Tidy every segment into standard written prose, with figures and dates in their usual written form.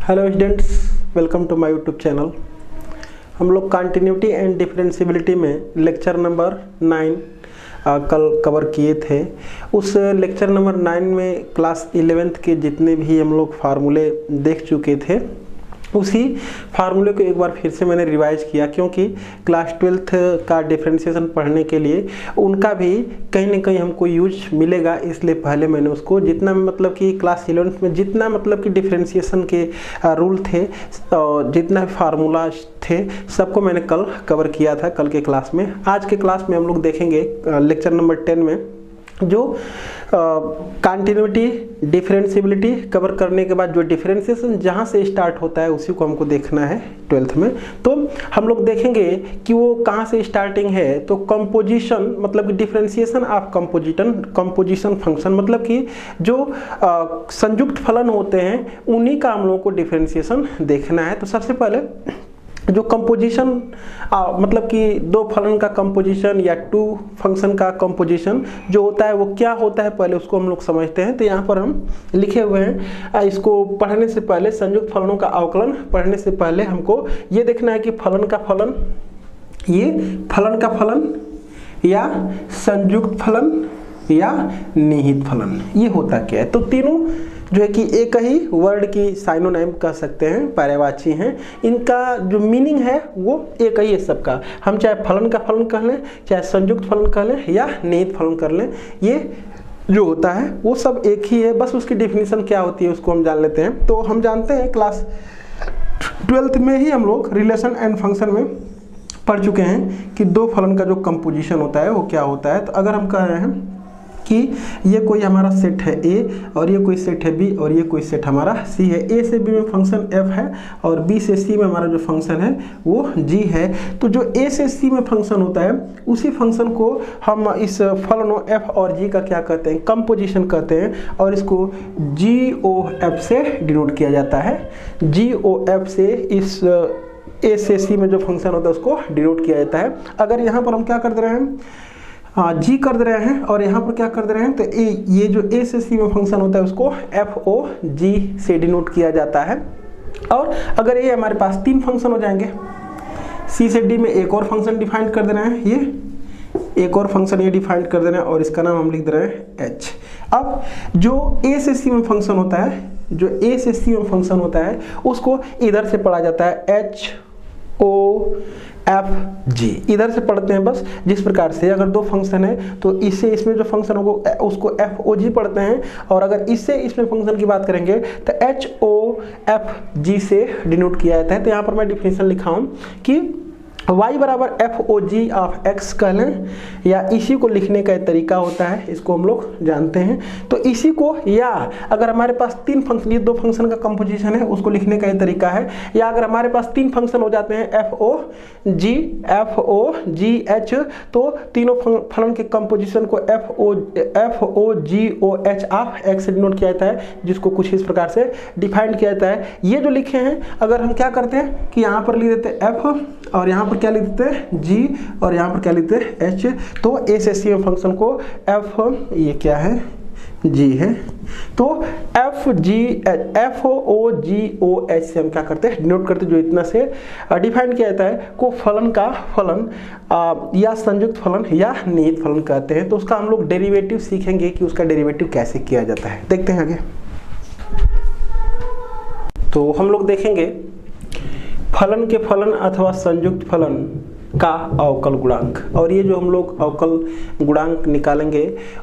Hello students, welcome to my YouTube channel. हम लोग continuity and differentiability में lecture number 9 कल कवर किए थे। उस लेक्चर नंबर 9 में क्लास 11th के जितने भी हम लोग फार्मूले देख चुके थे, उसी फार्मूले को एक बार फिर से मैंने रिवाइज किया, क्योंकि क्लास 12th का डिफरेंशिएशन पढ़ने के लिए उनका भी कहीं ना कहीं हमको यूज मिलेगा। इसलिए पहले मैंने उसको जितना मतलब कि क्लास 11th में जितना मतलब कि डिफरेंशिएशन के रूल थे, जितना फार्मूला थे, सबको मैंने कल कवर किया था कल के क्लास में। आज के क्लास में हम लोग देखेंगे लेक्चर नंबर 10 में जो कंटिन्यूटी डिफरेंशियबिलिटी कवर करने के बाद जो डिफरेंशिएशन जहाँ से स्टार्ट होता है उसी को हमको देखना है 12th में। तो हम लोग देखेंगे कि वो कहाँ से स्टार्टिंग है। तो कंपोजिशन मतलब कि डिफरेंशिएशन ऑफ कंपोजिशन फंक्शन, मतलब कि जो संयुक्त फलन होते हैं उन्हीं का हम लोगों को डिफरेंशिएशन देखना है। तो सबसे पहले जो कंपोजिशन मतलब कि दो फलन का कंपोजिशन या टू फंक्शन का कंपोजिशन जो होता है वो क्या होता है, पहले उसको हम लोग समझते हैं। तो यहाँ पर हम लिखे हुए हैं, इसको पढ़ने से पहले संयुक्त फलनों का अवकलन पढ़ने से पहले हमको ये देखना है कि फलन का फलन, ये फलन का फलन या संयुक्त फलन या निहित फलन, ये होता क्या है। तो तीनों जो है कि एक ही वर्ड की साइनोनिम कह सकते हैं, पर्यायवाची हैं। इनका जो मीनिंग है वो एक ही है सबका। हम चाहे फलन का फलन कह लें, चाहे संयुक्त फलन कह लें या निहित फलन कर लें, ये जो होता है वो सब एक ही है। बस उसकी डेफिनेशन क्या होती है उसको हम जान लेते हैं। तो हम जानते हैं क्लास 12th में ही हम लोग रिलेशन एंड फंक्शन में पढ़ चुके हैं कि दो फलन का जो कंपोजिशन होता है वो क्या होता है। तो अगर हम कह रहे हैं कि ये कोई हमारा सेट है ए और ये कोई सेट है बी और ये कोई सेट हमारा सी है, ए से बी में फंक्शन एफ है और बी से सी में हमारा जो फंक्शन है वो जी है। तो जो ए से सी में फंक्शन होता है उसी फंक्शन को हम इस फलनों एफ और जी का क्या कहते हैं, कंपोजिशन कहते हैं, और इसको जी ओ एफ से डिनोट किया जाता है। जी ओ एफ से इस ए से सी में जो फंक्शन होता है उसको डिनोट किया जाता है। अगर यहाँ पर हम क्या कर दे रहे हैं, जी कर दे रहे हैं और यहाँ पर क्या कर दे रहे हैं, तो ये जो ए से सी में फंक्शन होता है उसको एफ ओ जी से डिनोट किया जाता है। और अगर ये हमारे पास तीन फंक्शन हो जाएंगे, सी से डी में एक और फंक्शन डिफाइन कर दे रहे हैं, ये एक और फंक्शन ये डिफाइन कर दे रहे हैं और इसका नाम हम लिख दे रहे हैं एच। अब जो ए से सी में फंक्शन होता है, जो ए से सी में फंक्शन होता है उसको इधर से पढ़ा जाता है एच ओ एफ जी, इधर से पढ़ते हैं बस। जिस प्रकार से अगर दो फंक्शन है तो इससे इसमें जो फंक्शन होगा उसको एफ ओ जी पढ़ते हैं, और अगर इससे इसमें फंक्शन की बात करेंगे तो एच ओ एफ जी से डिनोट किया जाता है। तो यहाँ पर मैं डिफिनेशन लिखा हूँ कि y बराबर f o g of x कह लें, या इसी को लिखने का एक तरीका होता है, इसको हम लोग जानते हैं। तो इसी को, या अगर हमारे पास तीन फंक्शन, ये दो फंक्शन का कंपोजिशन है उसको लिखने का एक तरीका है, या अगर हमारे पास तीन फंक्शन हो जाते हैं एफ ओ जी एच, तो तीनों फलन के कंपोजिशन को f o g o h of x से डिनोट किया जाता है, जिसको कुछ इस प्रकार से डिफाइंड किया जाता है। ये जो लिखे हैं अगर हम क्या करते हैं कि यहाँ पर लिख देते हैं एफ और यहाँ पर क्या लिख देते हैं जी और यहाँ पर क्या लिखते हैं एच। तो ए से सी में फंक्शन को एफ, ये क्या है जी है, तो F o g o H से हम क्या करते हैं डिनोट करते हैं। जो इतना से डिफाइन किया जाता है को फलन का फलन या संयुक्त फलन या निहित फलन कहते हैं। तो उसका हम लोग डेरिवेटिव सीखेंगे कि उसका डेरिवेटिव कैसे किया जाता है। देखते हैं आगे। तो हम लोग देखेंगे फलन के फलन अथवा संयुक्त फलन का अवकल गुणांक, और ये जो हम लोग अवकल गुणांक निकालेंगे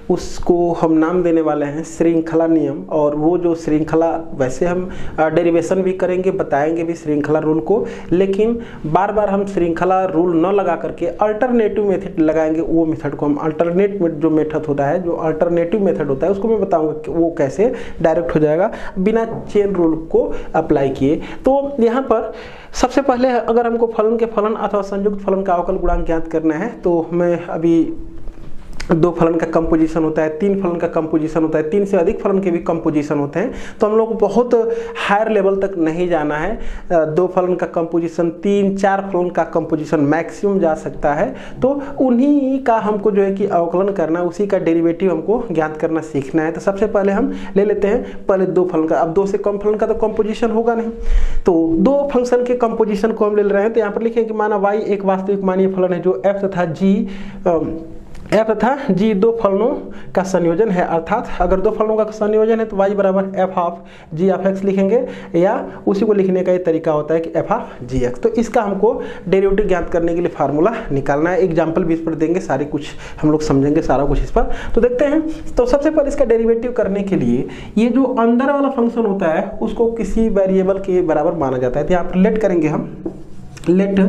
उसको हम नाम देने वाले हैं श्रृंखला नियम। और वो जो श्रृंखला, वैसे हम डेरिवेशन भी करेंगे, बताएंगे भी श्रृंखला रूल को, लेकिन बार बार हम श्रृंखला रूल न लगा करके अल्टरनेटिव मेथड लगाएंगे। वो मेथड को हम अल्टरनेट जो मेथड होता है, जो अल्टरनेटिव मेथड होता है उसको मैं बताऊंगा कि वो कैसे डायरेक्ट हो जाएगा बिना चेन रूल को अप्लाई किए। तो यहाँ पर सबसे पहले अगर हमको फलन के फलन अथवा संयुक्त फलन का अवकल गुणांक ज्ञात करना है, तो मैं अभी 2 फलन का कंपोजिशन होता है, 3 फलन का कंपोजिशन होता है, 3 से अधिक फलन के भी कंपोजिशन होते हैं। तो हम लोग को बहुत हायर लेवल तक नहीं जाना है, 2 फलन का कंपोजिशन, 3-4 फलन का कंपोजिशन मैक्सिमम जा सकता है। तो उन्हीं का हमको जो है कि अवकलन करना, उसी का डेरिवेटिव हमको ज्ञात करना सीखना है। तो सबसे पहले हम ले लेते हैं पहले 2 फलन का। अब 2 से कम फलन का तो कंपोजिशन होगा नहीं, तो 2 फंक्शन के कंपोजिशन को हम ले रहे हैं। तो यहाँ पर लिखें कि माना y एक वास्तविक मानीय फलन है जो f तथा g 2 फलनों का संयोजन है। अर्थात अगर 2 फलनों का संयोजन है तो y बराबर f of g of x लिखेंगे, या उसी को लिखने का ये तरीका होता है कि f ऑफ gx। तो इसका हमको डेरिवेटिव ज्ञात करने के लिए फार्मूला निकालना है। एग्जाम्पल भी इस पर देंगे, सारी कुछ हम लोग समझेंगे सारा कुछ इस पर। तो देखते हैं। तो सबसे पहले इसका डेरिवेटिव करने के लिए ये जो अंदर वाला फंक्शन होता है उसको किसी वेरिएबल के बराबर माना जाता है। तो यहाँ पर लेट करेंगे हम, let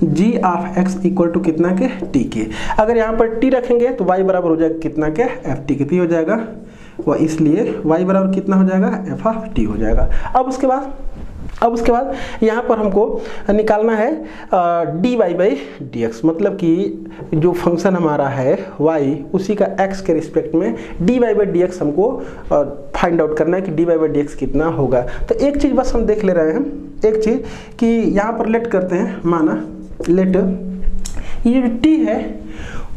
g of x equal to कितना के t के। अगर यहाँ पर t रखेंगे तो y बराबर हो जाएगा कितना के ft के, हो जाएगा वह, इसलिए y बराबर कितना हो जाएगा f ऑफ t हो जाएगा। अब उसके बाद यहाँ पर हमको निकालना है dy बाई dx, मतलब कि जो फंक्शन हमारा है y उसी का x के रिस्पेक्ट में dy बाई dx हमको फाइंड आउट करना है कि dy बाई dx कितना होगा। तो एक चीज़ बस हम देख ले रहे हैं, एक चीज़ कि यहाँ पर लेट करते हैं, माना लेट ये जो t है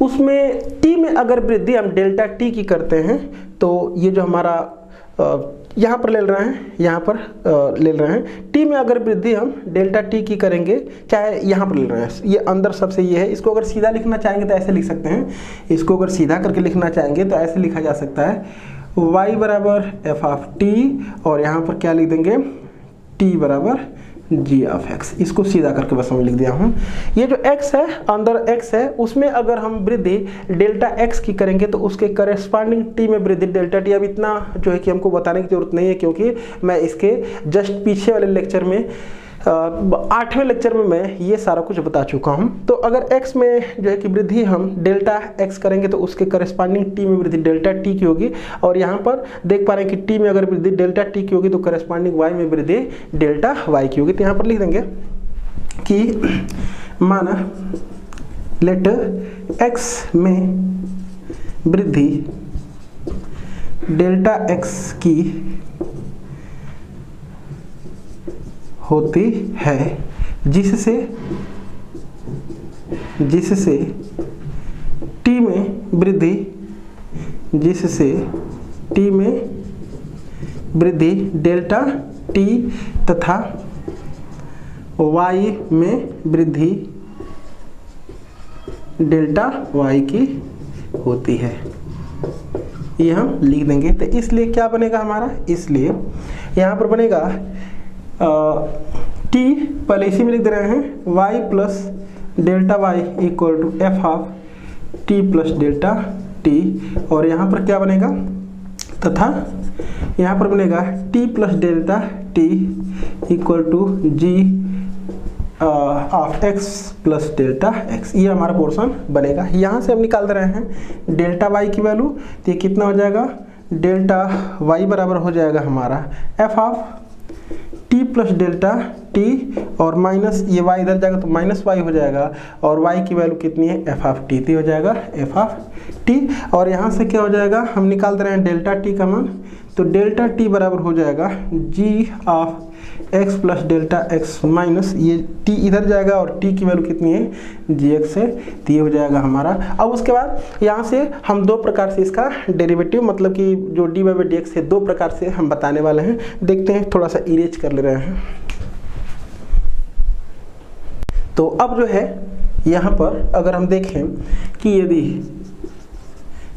उसमें t में अगर वृद्धि हम डेल्टा t की करते हैं तो ये जो हमारा यहाँ पर ले रहे हैं, यहाँ पर ले रहे हैं t में अगर वृद्धि हम डेल्टा t की करेंगे, चाहे यहाँ पर ले रहे हैं, ये अंदर सबसे ये है। इसको अगर सीधा लिखना चाहेंगे तो ऐसे लिख सकते हैं, इसको अगर सीधा करके लिखना चाहेंगे तो ऐसे लिखा जा सकता है y बराबर f ऑफ t, और यहाँ पर क्या लिख देंगे t बराबर g ऑफ x। इसको सीधा करके बस मैं लिख दिया हूँ। ये जो x है, अंदर x है, उसमें अगर हम वृद्धि डेल्टा x की करेंगे तो उसके करेस्पॉन्डिंग t में वृद्धि डेल्टा t। अब इतना जो है कि हमको बताने की जरूरत नहीं है, क्योंकि मैं इसके जस्ट पीछे वाले लेक्चर में 8वें लेक्चर में मैं ये सारा कुछ बता चुका हूँ। तो अगर x में जो है कि वृद्धि हम डेल्टा x करेंगे तो उसके करेस्पॉन्डिंग t में वृद्धि डेल्टा t की होगी, और यहाँ पर देख पा रहे हैं कि t में अगर वृद्धि डेल्टा t की होगी तो करेस्पॉन्डिंग y में वृद्धि डेल्टा y की होगी। तो यहाँ पर लिख देंगे कि माना लेट x में वृद्धि डेल्टा x की होती है जिससे t में वृद्धि डेल्टा t तथा y में वृद्धि डेल्टा y की होती है। ये हम लिख देंगे। तो इसलिए क्या बनेगा हमारा, इसलिए यहाँ पर बनेगा t, पहले इसी में लिख दे रहे हैं y plus delta y equal to f of t plus delta t, और यहाँ पर क्या बनेगा, तथा यहाँ पर बनेगा t plus delta t equal to g of x plus delta x। ये हमारा पोर्शन बनेगा। यहाँ से हम निकाल दे रहे हैं डेल्टा y की वैल्यू, तो ये कितना हो जाएगा, डेल्टा y बराबर हो जाएगा हमारा f of t plus delta t, और माइनस ये y इधर जाएगा तो माइनस y हो जाएगा, और y की वैल्यू कितनी है f ऑफ t, तो हो जाएगा f ऑफ t। और यहाँ से क्या हो जाएगा, हम निकाल दे रहे हैं डेल्टा t का मान, तो डेल्टा t बराबर हो जाएगा g of x plus delta x minus ये t इधर जाएगा, और t की वैल्यू कितनी है gx है, तो ये हो जाएगा हमारा। अब उसके बाद यहाँ से हम 2 प्रकार से इसका डेरिवेटिव, मतलब कि जो dy बाई dx है 2 प्रकार से हम बताने वाले हैं। देखते हैं, थोड़ा सा इरेज कर ले रहे हैं। तो अब जो है यहाँ पर अगर हम देखें कि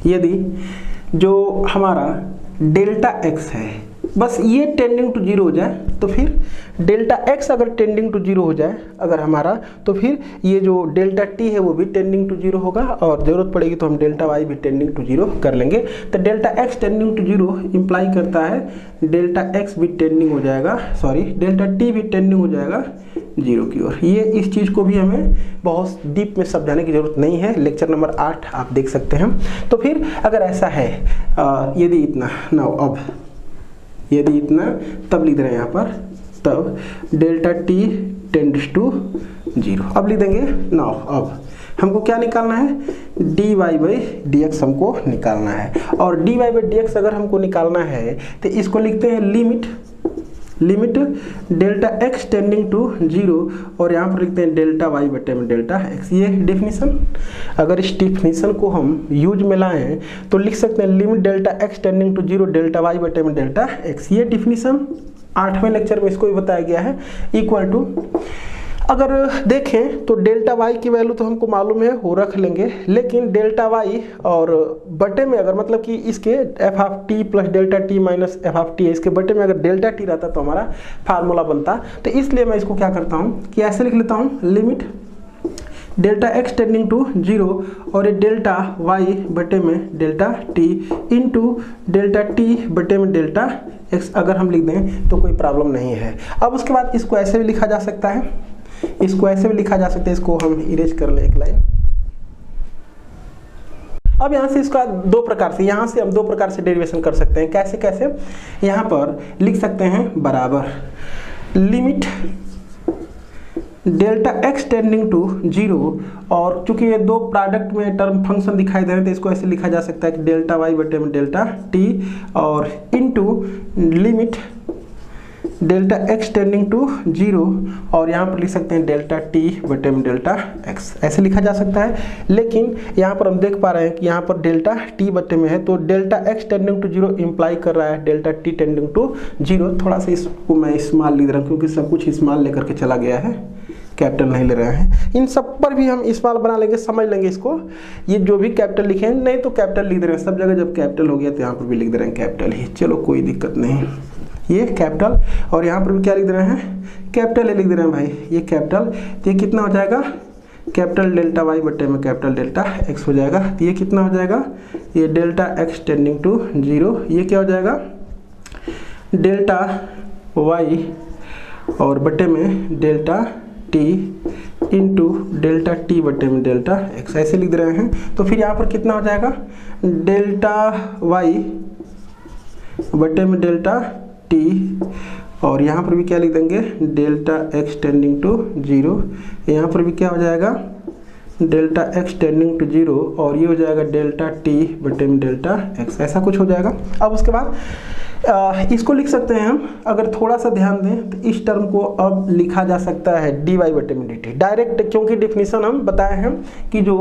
यदि जो हमारा डेल्टा x है बस ये टेंडिंग टू 0 हो जाए, तो फिर डेल्टा x अगर टेंडिंग टू 0 हो जाए अगर हमारा, तो फिर ये जो डेल्टा t है वो भी टेंडिंग टू 0 होगा, और ज़रूरत पड़ेगी तो हम डेल्टा y भी टेंडिंग टू 0 कर लेंगे। तो delta x tending to 0 imply करता है डेल्टा x भी टेंडिंग हो जाएगा, डेल्टा t भी टेंडिंग हो जाएगा 0 की ओर। ये इस चीज़ को भी हमें बहुत डीप में समझाने की ज़रूरत नहीं है, लेक्चर नंबर 8 आप देख सकते हैं। तो फिर अगर ऐसा है यदि इतना यदि इतना तब लिख रहे हैं यहाँ पर, तब डेल्टा t टेंड्स टू 0। अब लिख देंगे नाउ, अब हमको क्या निकालना है, dy बाई डी एक्स हमको निकालना है। और dy बाई डी एक्स अगर हमको निकालना है तो इसको लिखते हैं limit delta x tending to 0 और यहाँ पर लिखते हैं डेल्टा वाई बटे में डेल्टा एक्स। ये डेफिनेशन, अगर इस डेफिनेशन को हम यूज में लाएं तो लिख सकते हैं limit delta x tending to 0 delta y बटे में डेल्टा एक्स। ये डेफिनेशन 8वें लेक्चर में इसको भी बताया गया है। इक्वल टू, अगर देखें तो डेल्टा वाई की वैल्यू तो हमको मालूम है, वो रख लेंगे, लेकिन डेल्टा वाई और बटे में अगर मतलब कि इसके F of T plus delta T minus F of T है, इसके बटे में अगर डेल्टा टी रहता तो हमारा फार्मूला बनता। तो इसलिए मैं इसको क्या करता हूँ कि ऐसे लिख लेता हूँ, limit delta x tending to 0 और ये डेल्टा वाई बटे में delta t into delta t बटे में डेल्टा एक्स अगर हम लिख दें तो कोई प्रॉब्लम नहीं है। अब उसके बाद इसको ऐसे भी लिखा जा सकता है, इसको ऐसे भी लिखा जा सकता है, इसको हम इरेज कर लें एक लाइन। अब यहाँ से इसका दो प्रकार से, यहाँ से हम दो प्रकार से डेरिवेशन कर सकते हैं। कैसे कैसे, यहाँ पर लिख सकते हैं बराबर limit delta x tending to 0 और चूंकि ये दो प्रोडक्ट में टर्म फंक्शन दिखाई दे रहे हैं तो इसको ऐसे लिखा जा सकता है कि डेल्टा वाई बटे में डेल्टा टी और into limit delta x tending to 0 और यहाँ पर लिख सकते हैं डेल्टा टी बटे में डेल्टा एक्स, ऐसे लिखा जा सकता है। लेकिन यहाँ पर हम देख पा रहे हैं कि यहाँ पर डेल्टा टी बटे में है तो delta x tending to 0 imply कर रहा है डेल्टा टी टेंडिंग टू 0। थोड़ा सा इसको मैं स्मॉल लिख रहा हूँ क्योंकि सब कुछ स्मॉल लेकर के चला गया है, कैपिटल नहीं ले रहे हैं। इन सब पर भी हम स्मॉल बना लेंगे, समझ लेंगे इसको। ये जो भी कैपिटल लिखे हैं, नहीं तो कैपिटल लिख दे रहे हैं सब जगह, जब कैपिटल हो गया तो यहाँ पर भी लिख दे रहे हैं कैपिटल ही, चलो कोई दिक्कत नहीं। ये कैपिटल और यहाँ पर भी क्या लिख दे रहे हैं, कैपिटल लिख दे रहे हैं भाई, ये कैपिटल। तो ये कितना हो जाएगा, कैपिटल डेल्टा वाई बटे में कैपिटल डेल्टा एक्स हो जाएगा। तो ये कितना हो जाएगा, ये डेल्टा एक्स टेंडिंग टू 0, ये क्या हो जाएगा डेल्टा वाई और बटे में delta t into delta t बटे में डेल्टा एक्स, ऐसे लिख दे रहे हैं। तो फिर यहाँ पर कितना हो जाएगा, डेल्टा वाई बटे में डेल्टा टी और यहाँ पर भी क्या लिख देंगे, डेल्टा एक्स टेंडिंग टू 0, यहाँ पर भी क्या हो जाएगा डेल्टा एक्स टेंडिंग टू 0 और ये हो जाएगा डेल्टा टी बटे में डेल्टा एक्स, ऐसा कुछ हो जाएगा। अब उसके बाद इसको लिख सकते हैं हम, अगर थोड़ा सा ध्यान दें तो इस टर्म को अब लिखा जा सकता है डी वाई बटे में डी टी डायरेक्ट, क्योंकि डिफिनीशन हम बताए हैं कि जो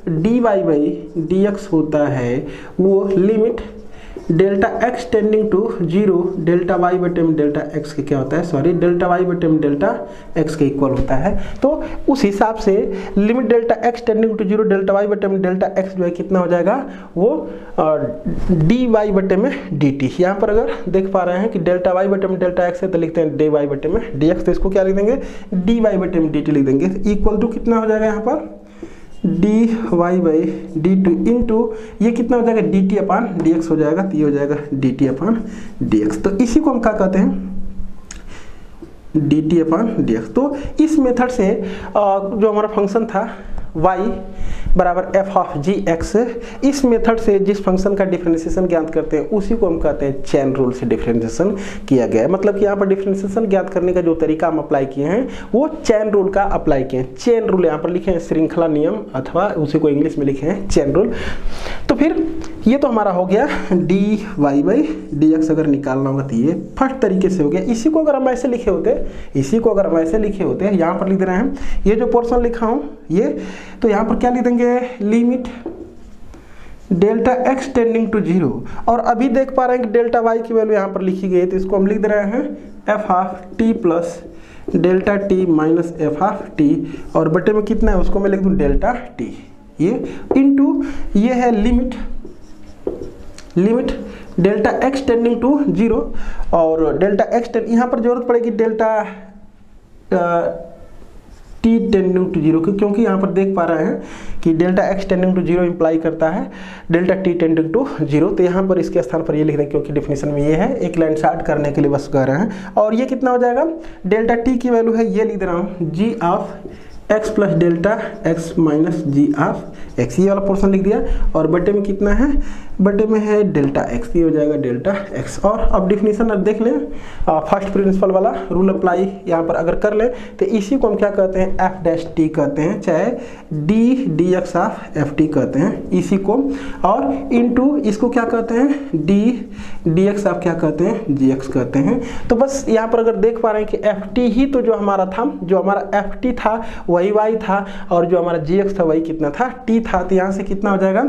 d y by d x होता है वो limit delta x tending to 0 delta y बटे में डेल्टा एक्स के क्या होता है, सॉरी डेल्टा वाई बटे में डेल्टा एक्स के इक्वल होता है। तो उस हिसाब से limit delta x tending to 0 delta y बटे में डेल्टा एक्स जो है कितना हो जाएगा, वो डी वाई बटे में डी टी। यहाँ पर अगर देख पा रहे हैं कि डेल्टा वाई बटे में डेल्टा एक्स है तो लिखते हैं डी वाई बटे में डी एक्स, तो इसको क्या लिख देंगे, डी वाई बटे में डी टी लिख देंगे। इक्वल टू कितना हो जाएगा यहाँ पर, d y by d t into ये कितना हो जाएगा, d t upon d x हो जाएगा। तो ये हो जाएगा d t upon d x. तो इसी को हम क्या कहते हैं, d t upon d x. तो इस मेथड से जो हमारा फंक्शन था y बराबर एफ ऑफ जी एक्स, इस मेथड से जिस फंक्शन का डिफरेंशिएशन ज्ञात करते हैं उसी को हम कहते हैं चेन रूल से डिफरेंशिएशन किया गया है। मतलब कि यहाँ पर डिफरेंशिएशन ज्ञात करने का जो तरीका हम अप्लाई किए हैं वो चेन रूल का अप्लाई किए हैं। चेन रूल यहाँ पर लिखे हैं श्रृंखला नियम, अथवा उसी को इंग्लिश में लिखे हैं चेन रूल। तो फिर ये तो हमारा हो गया d y by d x, अगर निकालना होगा तो ये फर्स्ट तरीके से हो गया। इसी को अगर हम ऐसे लिखे होते, यहाँ पर लिख दे रहे हैं ये जो पोर्शन लिखा हूँ ये, तो यहाँ पर क्या लिख देंगे, limit delta x tending to 0 और अभी देख पा रहे हैं कि डेल्टा वाई की वैल्यू यहाँ पर लिखी गई है, तो इसको हम लिख दे रहे हैं F of T plus delta T minus F of T और बटे में कितना है उसको मैं लिख दूँ डेल्टा टी, ये इनटू ये है limit delta x tending to 0 और डेल्टा एक्स यहाँ पर जरूरत पड़ेगी डेल्टा टी टेंडिंग टू 0 क्योंकि यहाँ पर देख पा रहे हैं कि delta x tending to 0 imply करता है डेल्टा टी टेंडिंग टू 0। तो यहाँ पर इसके स्थान पर ये लिख दें क्योंकि डिफिनेशन में ये है, एक लाइन शार्ट करने के लिए बस कह रहे हैं। और ये कितना हो जाएगा, डेल्टा टी की वैल्यू है ये लिख दे रहा हूँ g of x plus delta x minus g of x, ये वाला पोर्शन लिख दिया। और बटे में कितना है, बटे में है डेल्टा एक्स, ये हो जाएगा डेल्टा एक्स। और अब डिफिनीशन अब देख लें, फर्स्ट प्रिंसिपल वाला रूल अप्लाई यहाँ पर अगर कर लें तो इसी को हम क्या कहते हैं, एफ डैश टी कहते हैं, चाहे D d x of F T कहते हैं इसी को। और इनटू इसको क्या कहते हैं, डी डी एक्स ऑफ क्या कहते हैं, जी एक्स कहते हैं। तो बस यहाँ पर अगर देख पा रहे हैं कि एफ टी ही तो जो हमारा था, जो हमारा एफ टी था वही वाई था, और जो हमारा जी एक्स था वही कितना था, टी था। तो यहाँ से कितना हो जाएगा,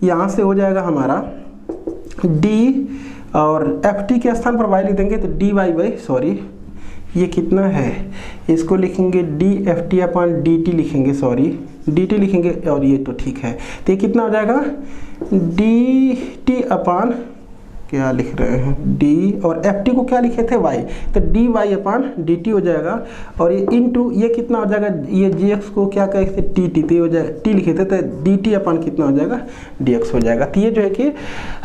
यहाँ से हो जाएगा हमारा डी, और एफ टी के स्थान पर वाई लिख देंगे तो डी वाई बाई, सॉरी ये कितना है, इसको लिखेंगे D F T upon d T लिखेंगे, सॉरी डी टी लिखेंगे, और ये तो ठीक है। तो ये कितना हो जाएगा, डी टी अपॉन क्या लिख रहे हैं, डी, और एफ टी को क्या लिखे थे, वाई, तो d y upon d t हो जाएगा। और ये इनटू ये कितना हो जाएगा, ये जी एक्स को क्या कहे थे, टी टी, तो हो जाएगा टी लिखे थे तो डी टी अपॉन कितना हो जाएगा, डी एक्स हो जाएगा। तो ये जो है कि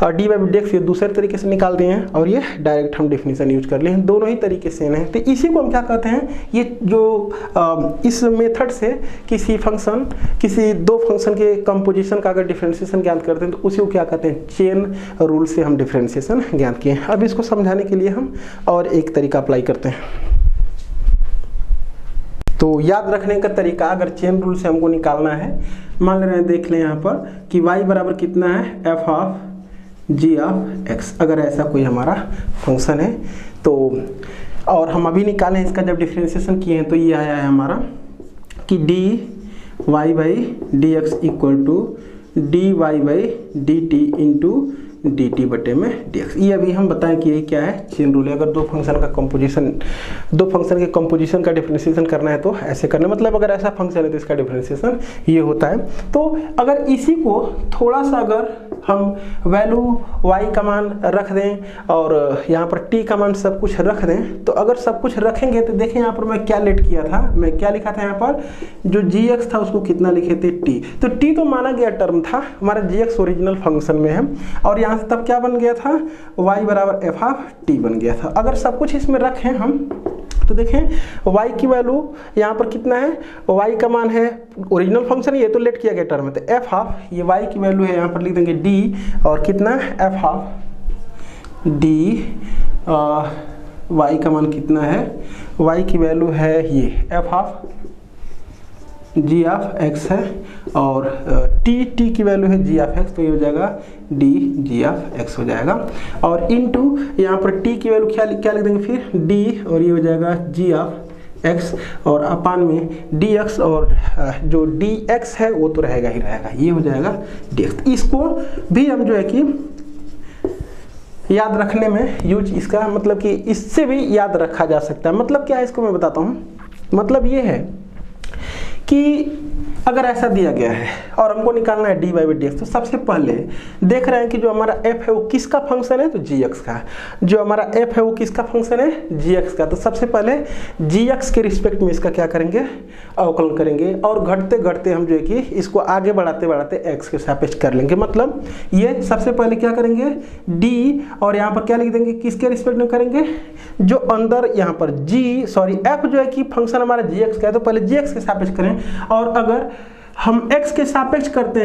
डी वाई डी एक्स ये दूसरे तरीके से निकाल दिए हैं, और ये डायरेक्ट हम डिफिनीशन यूज कर लिए हैं, दोनों ही तरीके से हैं। तो इसी को हम क्या कहते हैं, ये जो इस मेथड से किसी फंक्शन, किसी दो फंक्शन के कंपोजिशन का अगर डिफरेंशिएशन ज्ञात करते हैं तो उसी को क्या कहते हैं, चेन रूल से हम डिफरेंशिएशन ज्ञात किए हैं। अब इसको समझाने के लिए हम और एक तरीका अप्लाई करते हैं। तो याद रखने का तरीका, अगर चेन रूल से हमको निकालना है, मान ले रहे हैं, देख लें यहाँ पर कि y बराबर कितना है, f of g of x, अगर ऐसा कोई हमारा फंक्शन है तो, और हम अभी निकालें इसका जब डिफरेंशिएशन किए हैं तो ये आया है हमारा कि d y by d x equal to d y by d t into d t बटे में डी एक्स। ये अभी हम बताएं कि ये क्या है, चेन रूल है। अगर दो फंक्शन का कंपोजिशन, दो फंक्शन के कंपोजिशन का डिफरेंशिएशन करना है तो ऐसे करना, मतलब अगर ऐसा फंक्शन है तो इसका डिफरेंशिएशन ये होता है। तो अगर इसी को थोड़ा सा अगर हम वैल्यू y का मान रख दें और यहाँ पर t का मान सब कुछ रख दें, तो अगर सब कुछ रखेंगे तो देखें यहाँ पर मैं क्या लेट किया था, मैं क्या लिखा था यहाँ पर, जो gx था उसको कितना लिखे थे, t। तो t तो माना गया टर्म था, हमारा gx ओरिजिनल फंक्शन में है, और यहाँ से तब क्या बन गया था, y बराबर एफ ऑफ टी बन गया था। अगर सब कुछ इसमें रखें हम तो देखें y की वैल्यू यहाँ पर कितना है, y का मान है, ओरिजिनल फंक्शन ये तो लेट किया गया टर्म है, तो एफ ऑफ ये y की वैल्यू है, यहाँ पर लिख देंगे d, और कितना एफ ऑफ d, y का मान कितना है, y की वैल्यू है ये f of g of x है, और t की वैल्यू है जी ऑफ एक्स, तो ये हो जाएगा d जी ऑफ एक्स हो जाएगा। और इनटू यहाँ पर t की वैल्यू क्या लिख देंगे फिर d, और ये हो जाएगा g ऑफ एक्स, और अपान में dx, और जो dx है वो तो रहेगा ही रहेगा, ये हो जाएगा dx। इसको भी हम जो है कि याद रखने में यूज, इसका मतलब कि इससे भी याद रखा जा सकता है। मतलब क्या है, इसको मैं बताता हूँ। मतलब ये है कि अगर ऐसा दिया गया है और हमको निकालना है d y by d x, तो सबसे पहले देख रहे हैं कि जो हमारा f है वो किसका फंक्शन है, तो gx का। जो हमारा f है वो किसका फंक्शन है, gx का। तो सबसे पहले gx के रिस्पेक्ट में इसका क्या करेंगे, अवकलन करेंगे, और घटते घटते हम जो है कि इसको आगे बढ़ाते बढ़ाते x के सापेक्ष कर लेंगे। मतलब ये सबसे पहले क्या करेंगे, d, और यहाँ पर क्या लिख देंगे, किसके रिस्पेक्ट में करेंगे, जो अंदर यहाँ पर f जो है कि फंक्शन हमारा gx का है, तो पहले gx के सापेक्ष करें। और अगर हम x के सापेक्ष करते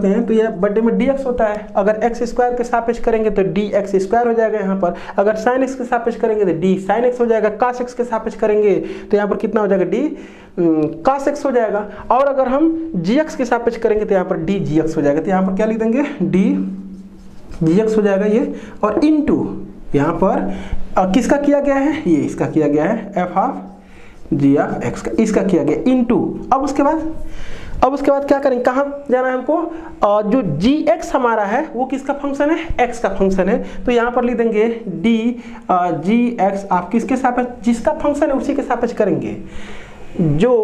हैं, तो यह बटे में dx होता है। अगर x स्क्वायर के सापेक्ष करेंगे तो dx स्क्वायर हो जाएगा यहाँ पर। अगर sin x के सापेक्ष करेंगे तो d sin x हो जाएगा। cos x के सापेक्ष करेंगे तो यहाँ पर कितना हो जाएगा, d cos x हो जाएगा। और अगर हम gx के सापेक्ष करेंगे तो यहाँ पर d gx हो जाएगा। तो यहाँ पर क्या लिख देंगे, d gx हो जाएगा ये, और इनटू यहाँ पर किसका किया गया है, ये इसका किया गया है f of g of x का, इसका किया गया इनटू। अब उसके बाद क्या करेंगे, कहाँ जाना है हमको, जो जी एक्स हमारा है वो किसका फंक्शन है, एक्स का फंक्शन है। तो यहाँ पर लिख देंगे डी जी एक्स, आप किसके सापेक्ष, जिसका फंक्शन है उसी के सापेक्ष करेंगे। जो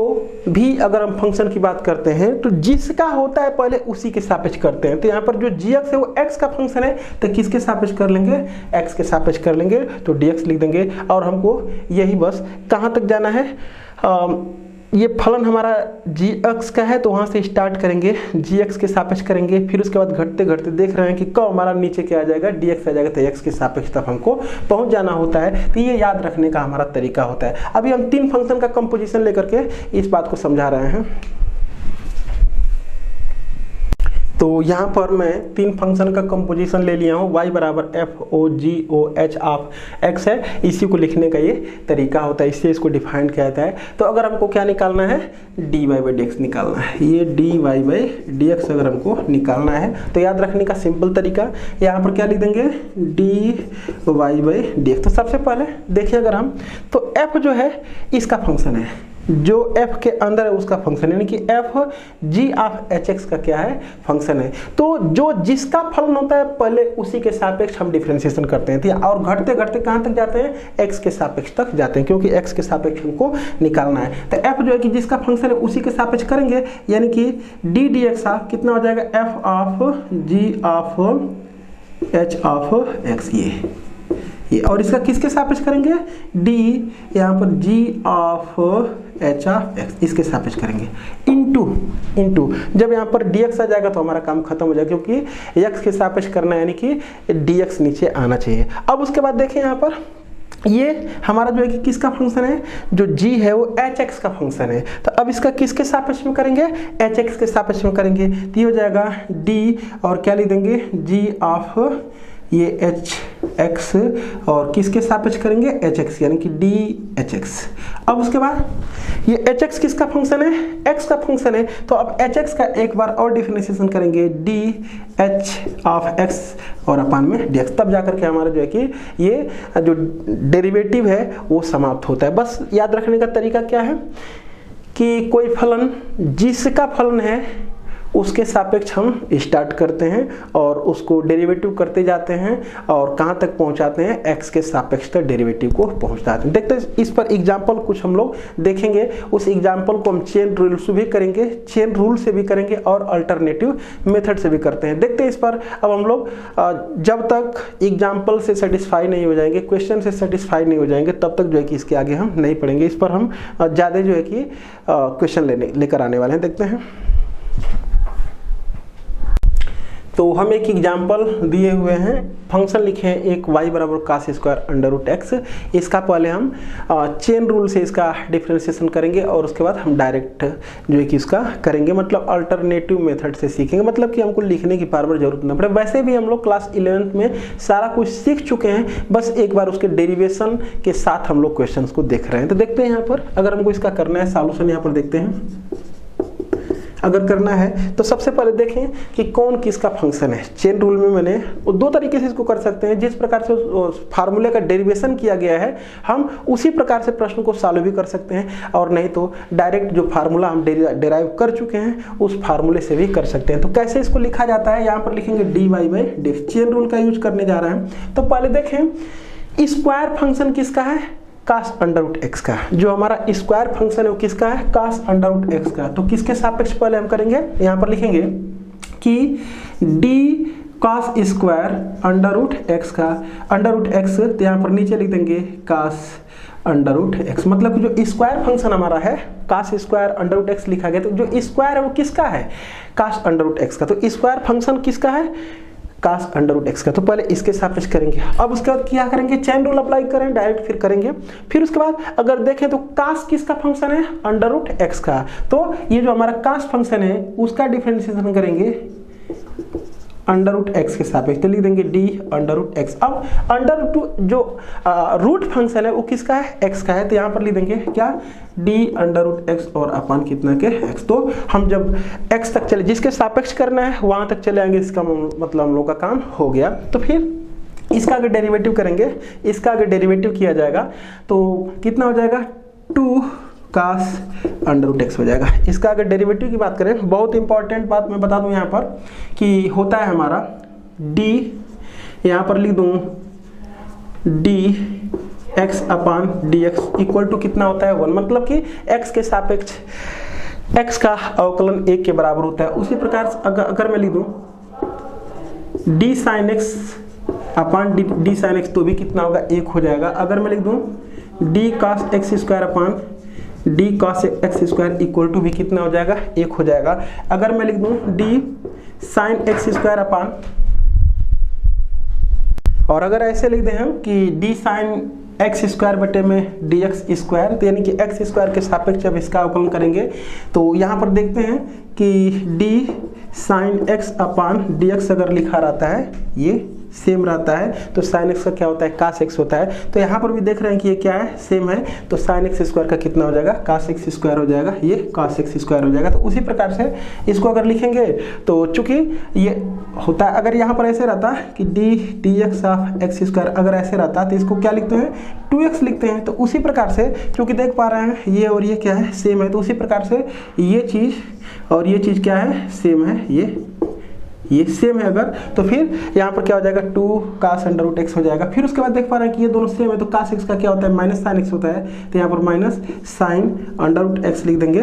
भी अगर हम फंक्शन की बात करते हैं तो जिसका होता है पहले उसी के सापेक्ष करते हैं। तो यहाँ पर जो gx है वो x का फंक्शन है, तो किसके सापेक्ष कर लेंगे, x के सापेक्ष कर लेंगे, तो dx लिख देंगे। और हमको यही बस कहाँ तक जाना है, ये फलन हमारा जी एक्स का है तो वहाँ से स्टार्ट करेंगे, जी एक्स के सापेक्ष करेंगे, फिर उसके बाद घटते घटते देख रहे हैं कि कब हमारा नीचे क्या आ जाएगा, डी एक्स आ जाएगा, तो एक्स के सापेक्ष तक हमको पहुँच जाना होता है। तो ये याद रखने का हमारा तरीका होता है। अभी हम 3 फंक्शन का कंपोजिशन लेकर के इस बात को समझा रहे हैं। तो यहाँ पर मैं 3 फंक्शन का कंपोजिशन ले लिया हूँ। y बराबर f o g o h of x है, इसी को लिखने का ये तरीका होता है, इससे इसको डिफाइन किया जाता है। तो अगर हमको क्या निकालना है, dy बाई डी एक्स निकालना है। ये dy बाई डी एक्स अगर हमको निकालना है तो याद रखने का सिंपल तरीका, यहाँ पर क्या लिख देंगे, dy बाई डी एक्स। तो सबसे पहले देखिए अगर हम, तो f जो है इसका फंक्शन है, जो f के अंदर है उसका फंक्शन, यानी कि f g ऑफ hx का क्या है, फंक्शन है। तो जो जिसका फलन होता है पहले उसी के सापेक्ष हम डिफरेंशिएशन करते हैं, और घटते घटते कहाँ तक जाते हैं, x के सापेक्ष तक जाते हैं, क्योंकि x के सापेक्ष हमको निकालना है। तो f जो है कि जिसका फंक्शन है उसी के सापेक्ष करेंगे, यानी कि डी डी एक्स कितना हो जाएगा, f of g of h of x, ये और इसका किसके सापेक्ष करेंगे, d यहाँ पर g of h of x, इसके सापेक्ष करेंगे, इनटू जब यहाँ पर dx आ जाएगा तो हमारा काम खत्म हो जाएगा, क्योंकि x के सापेक्ष करना है, यानी कि dx नीचे आना चाहिए। अब उसके बाद देखें यहाँ पर ये हमारा जो है कि किसका फंक्शन है, जो g है वो hx का फंक्शन है। तो अब इसका किसके सापेक्ष में करेंगे, hx के सापेक्ष में करेंगे, तो ये हो जाएगा d और क्या लिख देंगे, g ऑफ ये एच एक्स और किसके सापेक्ष करेंगे, एच एक्स, यानी कि डी एच एक्स। अब उसके बाद ये एच एक्स किसका फंक्शन है, एक्स का फंक्शन है। तो अब एच एक्स का एक बार और डिफरेंशिएशन करेंगे, डी एच ऑफ एक्स और अपान में डी एक्स, तब जाकर के हमारा जो है कि ये जो डेरिवेटिव है वो समाप्त होता है। बस याद रखने का तरीका क्या है कि कोई फलन जिसका फलन है उसके सापेक्ष हम स्टार्ट करते हैं और उसको डेरिवेटिव करते जाते हैं और कहाँ तक पहुँचाते हैं, x के सापेक्ष तक डेरिवेटिव को पहुँचाते हैं। देखते हैं इस पर एग्जाम्पल कुछ हम लोग देखेंगे, उस एग्जाम्पल को हम चेन रूल से भी करेंगे, चेन रूल से भी करेंगे और अल्टरनेटिव मेथड से भी करते हैं। देखते हैं इस पर। अब हम लोग जब तक एग्जाम्पल से सेटिस्फाई नहीं हो जाएंगे, क्वेश्चन से सेटिस्फाई नहीं हो जाएंगे, तब तक जो है कि इसके आगे हम नहीं पढ़ेंगे। इस पर हम ज़्यादा जो है कि क्वेश्चन लेकर आने वाले हैं। देखते हैं। तो हम एक एग्जाम्पल दिए हुए हैं, फंक्शन लिखे हैं एक y बराबर cos square under root x. इसका पहले हम चेन रूल से इसका डिफरेंशिएशन करेंगे और उसके बाद हम डायरेक्ट जो है कि इसका करेंगे, मतलब अल्टरनेटिव मेथड से सीखेंगे, मतलब कि हमको लिखने की बार बार जरूरत ना पड़े। वैसे भी हम लोग क्लास 11th में सारा कुछ सीख चुके हैं, बस एक बार उसके डेरिवेशन के साथ हम लोग क्वेश्चन को देख रहे हैं। तो देखते हैं यहाँ पर, अगर हमको इसका करना है सॉल्यूशन, यहाँ पर देखते हैं। अगर करना है तो सबसे पहले देखें कि कौन किसका फंक्शन है। चेन रूल में मैंने वो 2 तरीके से इसको कर सकते हैं, जिस प्रकार से फार्मूले का डेरिवेशन किया गया है हम उसी प्रकार से प्रश्न को सॉल्व भी कर सकते हैं, और नहीं तो डायरेक्ट जो फार्मूला हम डिराइव कर चुके हैं उस फार्मूले से भी कर सकते हैं। तो कैसे इसको लिखा जाता है, यहाँ पर लिखेंगे d y by d x, chain rule का यूज करने जा रहे हैं। तो पहले देखें स्क्वायर फंक्शन किसका है, कास अंडर रूट एक्स का। जो हमारा स्क्वायर फंक्शन है वो किसका है, कास अंडर रूट एक्स का। तो किसके सापेक्ष पहले हम करेंगे, यहाँ पर लिखेंगे कि d cos square under root x का, अंडर रूट एक्स, तो यहाँ पर नीचे लिख देंगे कास अंडर रूट एक्स, मतलब कि जो स्क्वायर फंक्शन हमारा है cos square under root x लिखा गया। तो जो स्क्वायर है वो किसका है, कास अंडर रूट एक्स का। तो स्क्वायर फंक्शन किसका है, कास अंडर रूट एक्स का। तो पहले इसके सापेक्ष करेंगे, अब उसके बाद क्या करेंगे, चेन रूल अप्लाई करें, डायरेक्ट फिर करेंगे। फिर उसके बाद अगर देखें तो कास किसका फंक्शन है, अंडर रूट एक्स का। तो ये जो हमारा कास फंक्शन है उसका डिफरेंशिएशन करेंगे अंडर रूट एक्स के सापेक्ष, तो लिख देंगे डी अंडर रूट एक्स। अब अंडर रूट जो रूट फंक्शन है वो किसका है, एक्स का है। तो यहाँ पर लिख देंगे क्या, डी अंडर रूट एक्स और अपान कितना के एक्स। तो हम जब एक्स तक चले, जिसके सापेक्ष करना है वहां तक चले आएंगे, इसका मतलब हम लोग का काम हो गया। तो फिर इसका अगर डेरिवेटिव करेंगे, इसका अगर डेरिवेटिव किया जाएगा तो कितना हो जाएगा, 2 कास अंडर रूट एक्स हो जाएगा। इसका अगर डेरिवेटिव की बात करें, बहुत इंपॉर्टेंट बात मैं बता दूं यहाँ पर कि होता है हमारा डी, यहाँ पर लिख दूं d x upon d x equal to कितना होता है 1, मतलब कि एक्स के सापेक्ष एक्स का अवकलन 1 के बराबर होता है। उसी प्रकार से अगर मैं लिख दूं D sine x upon D sine x, तो भी कितना होगा, 1 हो जाएगा। अगर मैं लिख दूं d cos x square upon d cos x square equal to भी कितना हो जाएगा, 1 हो जाएगा। अगर मैं लिख दूं डी साइन एक्स स्क्वायर अपान, और अगर ऐसे लिख दें हम कि डी साइन एक्स स्क्वायर बटे में डी एक्स स्क्वायर, तो यानी कि एक्स स्क्वायर के सापेक्ष जब इसका अवकलन करेंगे तो यहाँ पर देखते हैं कि D sine x upon d x अगर लिखा रहता है ये सेम रहता है, तो साइन एक्स का क्या होता है, कास एक्स होता है। तो यहाँ पर भी देख रहे हैं कि ये क्या है, सेम है, तो साइन एक्स स्क्वायर का कितना हो जाएगा, कास एक्स स्क्वायर हो जाएगा, ये कास एक्स स्क्वायर हो जाएगा। तो उसी प्रकार से इसको अगर लिखेंगे तो चूंकि ये होता है, अगर यहाँ पर ऐसे रहता कि D x of x square अगर ऐसे रहता तो इसको क्या लिखते हैं, 2x लिखते हैं। तो उसी प्रकार से चूंकि देख पा रहे हैं ये और ये क्या है, सेम है, तो उसी प्रकार से ये चीज़ और ये चीज़ क्या है, सेम है, ये सेम है अगर, तो फिर यहाँ पर क्या हो जाएगा, 2 कास अंडर रूट एक्स हो जाएगा। फिर उसके बाद देख पा रहे हैं कि ये दोनों सेम है, तो कास एक्स का क्या होता है, माइनस साइन एक्स होता है, तो यहाँ पर minus sine under root x लिख देंगे,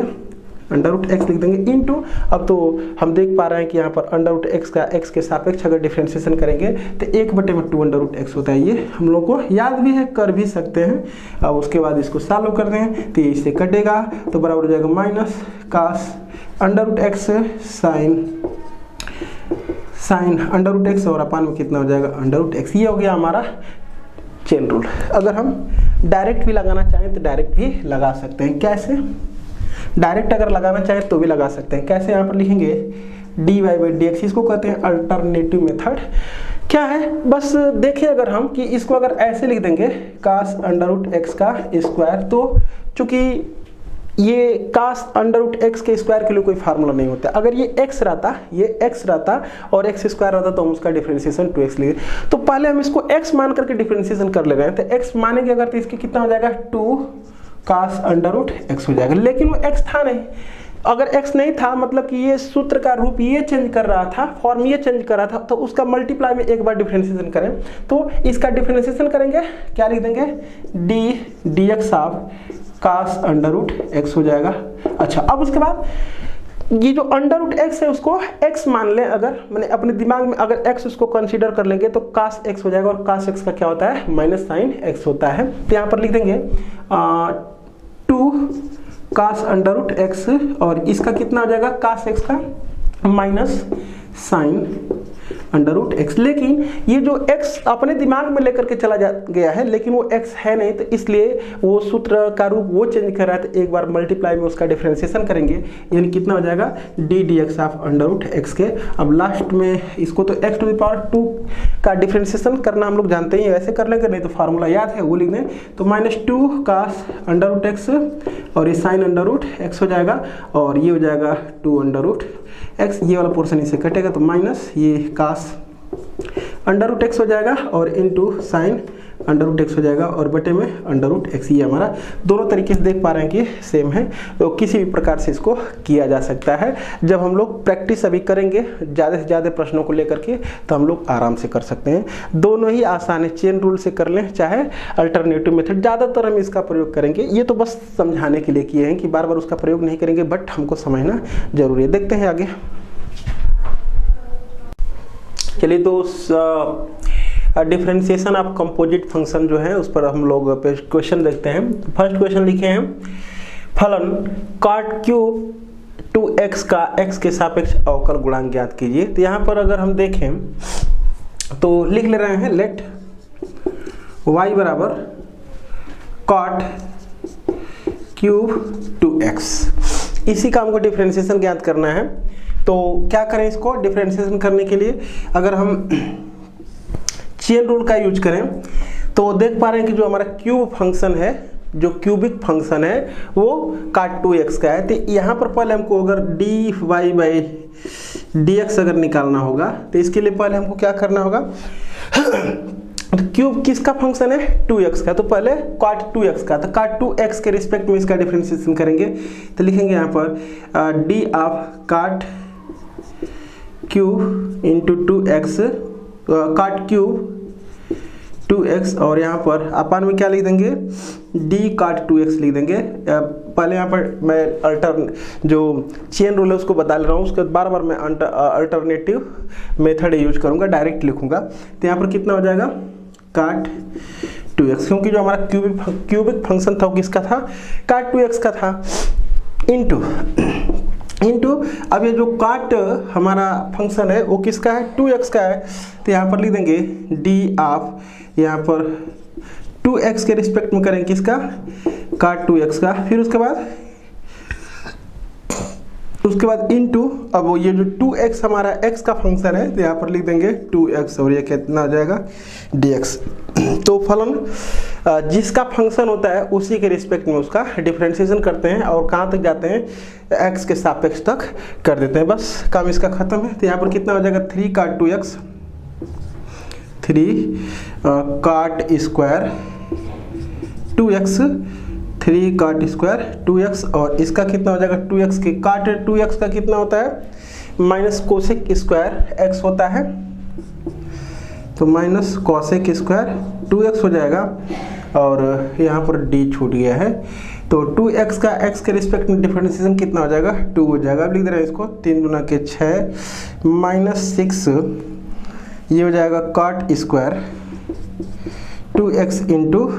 अंडर रूट एक्स लिख देंगे इनटू, अब तो हम देख पा रहे हैं कि यहाँ पर अंडर रूट एक्स का एक्स के सापेक्ष अगर डिफ्रेंशिएशन करेंगे तो 1/2 अंडर रूट एक्स होता है। ये हम लोग को याद भी है, कर भी सकते हैं। अब उसके बाद इसको सॉल्व कर दें तो ये इससे कटेगा, तो बराबर हो जाएगा minus cos under root x sine under root x, और अपान में कितना हो जाएगा, अंडर रूट एक्स। ये हो गया हमारा चेन रूल। अगर हम डायरेक्ट भी लगाना चाहें तो डायरेक्ट भी लगा सकते हैं। कैसे, डायरेक्ट अगर लगाना चाहें तो भी लगा सकते हैं। कैसे, यहाँ पर लिखेंगे d y by d x, इसको कहते हैं अल्टरनेटिव मेथड। क्या है, बस देखिए अगर हम कि इसको अगर ऐसे लिख देंगे कास अंडर रूट एक्स का स्क्वायर, तो चूंकि ये कास अंडर रूट एक्स के स्क्वायर के लिए कोई फार्मूला नहीं होता। अगर ये x रहता, ये x रहता और x स्क्वायर रहता तो हम उसका डिफरेंशिएशन 2x ले, तो पहले हम इसको x मान करके डिफरेंशिएशन कर ले रहे हैं, तो x मानेंगे अगर तो इसके कितना हो जाएगा, 2 कास अंडर रूट एक्स हो जाएगा। लेकिन वो x था नहीं, अगर x नहीं था मतलब कि ये सूत्र का रूप ये चेंज कर रहा था, फॉर्म ये चेंज कर रहा था, तो उसका मल्टीप्लाई में एक बार डिफरेंशिएशन करें, तो इसका डिफरेंशिएशन करेंगे, क्या लिख देंगे, d x of cos under root x हो जाएगा। अच्छा, अब उसके बाद ये जो अंडर रूट एक्स है उसको x मान लें, अगर मैंने अपने दिमाग में अगर x उसको कंसीडर कर लेंगे तो कास x हो जाएगा, और कास x का क्या होता है, माइनस साइन x होता है। तो यहाँ पर लिख देंगे 2 कास अंडर रूट एक्स, और इसका कितना हो जाएगा, कास x का minus sine under root x. लेकिन ये जो x अपने दिमाग में लेकर के चला गया है, लेकिन वो x है नहीं, तो इसलिए वो सूत्र का रूप वो चेंज कर रहा है, तो एक बार मल्टीप्लाई में उसका डिफरेंशिएशन करेंगे, यानी कितना हो जाएगा, d x of under root x के। अब लास्ट में इसको तो x टू द पावर 2 का डिफरेंशिएशन करना हम लोग जानते हैं, वैसे कर लेंगे, नहीं तो फार्मूला याद है वो लिख दें, तो -2 कास अंडर रूट एक्स और ये साइन अंडर रूट एक्स हो जाएगा, और ये हो जाएगा 2 अंडर रूट एक्स, ये वाला पोर्शन इससे कटेगा तो माइनस ये कास अंडर रूट एक्स हो जाएगा और into sine under root x हो जाएगा, और बटे में अंडर रूट एक्स। ये हमारा दोनों तरीके से देख पा रहे हैं कि सेम है, तो किसी भी प्रकार से इसको किया जा सकता है। जब हम लोग प्रैक्टिस अभी करेंगे ज़्यादा से ज़्यादा प्रश्नों को लेकर के, तो हम लोग आराम से कर सकते हैं। दोनों ही आसान है, चेन रूल से कर लें चाहे अल्टरनेटिव मेथड, ज़्यादातर हम इसका प्रयोग करेंगे। ये तो बस समझाने के लिए किए हैं कि बार बार उसका प्रयोग नहीं करेंगे, बट हमको समझना जरूरी है। देखते हैं आगे। चलिए, तो डिफरेंशिएशन ऑफ कंपोजिट फंक्शन जो है उस पर हम लोग क्वेश्चन देखते हैं। फर्स्ट क्वेश्चन लिखे हैं, फलन cot क्यूब 2x का x के सापेक्ष अवकल गुणांक ज्ञात कीजिए। तो यहाँ पर अगर हम देखें तो लिख ले रहे हैं, लेट y बराबर cot क्यूब 2x। इसी का हमको डिफरेंशिएशन ज्ञात करना है। तो क्या करें, इसको डिफरेंशिएशन करने के लिए अगर हम चेन रूल का यूज करें तो देख पा रहे हैं कि जो हमारा क्यूब फंक्शन है, जो क्यूबिक फंक्शन है वो cot 2x का है। तो यहाँ पर पहले हमको अगर dy बाई dx अगर निकालना होगा तो इसके लिए पहले हमको क्या करना होगा, तो क्यूब किसका फंक्शन है, 2x का, तो पहले cot 2x का, तो cot 2x के रिस्पेक्ट में इसका डिफरेंशिएशन करेंगे। तो लिखेंगे यहाँ पर d of cot cube into 2x, cot cube 2x, और यहाँ पर अपान में क्या लिख देंगे, d cot 2x लिख देंगे। पहले यहाँ पर मैं जो चेन रूल है उसको बता ले रहा हूँ, उसके बाद बार बार मैं अल्टरनेटिव मेथड यूज करूँगा, डायरेक्ट लिखूँगा। तो यहाँ पर कितना हो जाएगा, cot 2x, क्योंकि जो हमारा क्यूबिक फंक्शन था वो किसका था, काट 2x का था। इनटू अब ये जो काट हमारा फंक्शन है वो किसका है, 2x का है, तो यहाँ पर लिख देंगे डी ऑफ, यहाँ पर 2x के रिस्पेक्ट में करेंगे किसका, काट 2x का। फिर उसके बाद इनटू, अब ये जो 2x हमारा x का फंक्शन है तो यहाँ पर लिख देंगे 2x और ये कितना हो जाएगा dx। तो फलन जिसका फंक्शन होता है उसी के रिस्पेक्ट में उसका डिफरेंशिएशन करते हैं और कहाँ तक जाते हैं, x के सापेक्ष तक कर देते हैं, बस काम इसका खत्म है। तो यहाँ पर कितना हो जाएगा 3 काट 2x, 3 काट स्क्वायर 2x, 3 काट स्क्वायर 2x, और इसका कितना हो जाएगा 2x के काट 2x का कितना होता है, माइनस कोसेक स्क्वायर x होता है, तो माइनस कोसेक स्क्वायर 2x हो जाएगा, और यहाँ पर d छूट गया है, तो 2x का x के रिस्पेक्ट में डिफरेंशिएशन कितना हो जाएगा, 2 हो जाएगा। अब लिख दे रहे हैं इसको 3 गुना के 6 माइनस 6, ये हो जाएगा काट square 2x into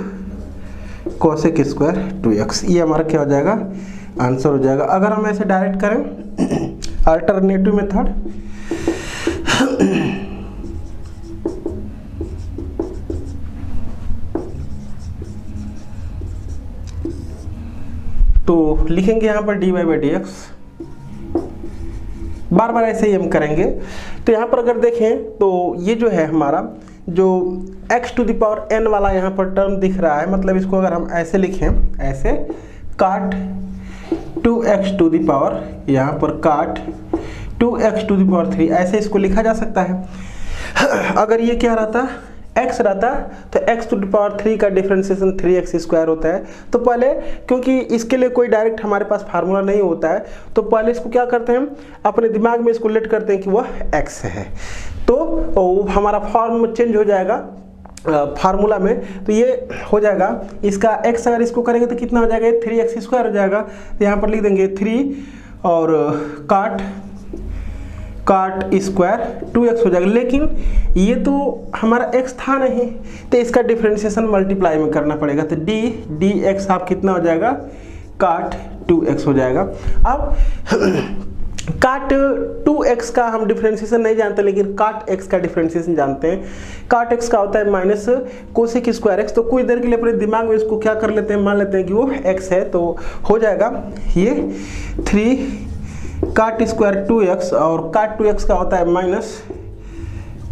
cosec square 2x, ये हमारा क्या हो जाएगा, आंसर हो जाएगा। अगर हम ऐसे डायरेक्ट करें अल्टरनेटिव मेथड, तो लिखेंगे यहाँ पर dy बाई dx, बार बार ऐसे ही हम करेंगे। तो यहाँ पर अगर देखें तो ये जो है हमारा जो x to the power n वाला यहाँ पर टर्म दिख रहा है, मतलब इसको अगर हम ऐसे लिखें, ऐसे काट 2x टू द पावर, यहाँ पर काट 2x टू द पावर 3, ऐसे इसको लिखा जा सकता है। अगर ये क्या रहता, x रहता तो x टू द पावर 3 का डिफरेंशिएशन 3x स्क्वायर होता है। तो पहले, क्योंकि इसके लिए कोई डायरेक्ट हमारे पास फार्मूला नहीं होता है, तो पहले इसको क्या करते हैं, अपने दिमाग में इसको लेट करते हैं कि वह x है, तो हमारा फॉर्म चेंज हो जाएगा फार्मूला में। तो ये हो जाएगा इसका x, अगर इसको करेंगे तो कितना हो जाएगा, 3x स्क्वायर हो जाएगा। तो यहाँ पर लिख देंगे 3 और काट स्क्वायर 2x हो जाएगा, लेकिन ये तो हमारा x था नहीं, तो इसका डिफरेंशिएशन मल्टीप्लाई में करना पड़ेगा, तो dx आप कितना हो जाएगा, काट 2x हो जाएगा। अब काट 2x का हम डिफरेंशिएशन नहीं जानते, लेकिन काट x का डिफरेंशिएशन जानते हैं। काट x का होता है माइनस कोसेक स्क्वायर x, तो कुछ देर के लिए अपने दिमाग में इसको क्या कर लेते हैं, मान लेते हैं कि वो x है, तो हो जाएगा ये 3 काट स्क्वायर 2x, और काट 2x का होता है माइनस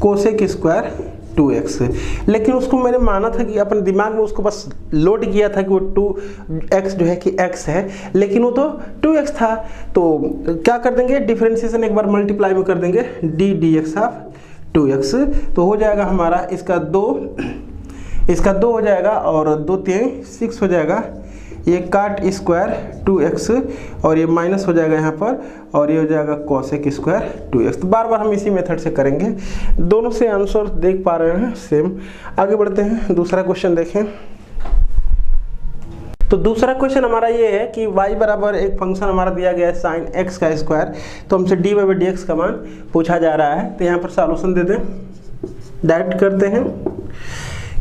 कोसेक स्क्वायर 2x। लेकिन उसको मैंने माना था कि अपने दिमाग में उसको बस लोड किया था कि वो 2x जो है कि x है, लेकिन वो तो 2x था। तो क्या कर देंगे, डिफरेंशिएशन एक बार मल्टीप्लाई में कर देंगे, dx ऑफ 2x, तो हो जाएगा हमारा इसका 2 हो जाएगा, और 2 3 6 हो जाएगा, ये काट स्क्वायर 2x, और ये माइनस हो जाएगा यहाँ पर, और ये हो जाएगा कोसेक स्क्वायर 2x। तो बार बार हम इसी मेथड से करेंगे। दोनों से आंसर देख पा रहे हैं सेम। आगे बढ़ते हैं, दूसरा क्वेश्चन देखें। तो दूसरा क्वेश्चन हमारा ये है कि y बराबर एक फंक्शन हमारा दिया गया है साइन x का स्क्वायर, तो हमसे dy बाई dx का मान पूछा जा रहा है। तो यहाँ पर सॉल्यूशन दे दें, डायरेक्ट करते हैं,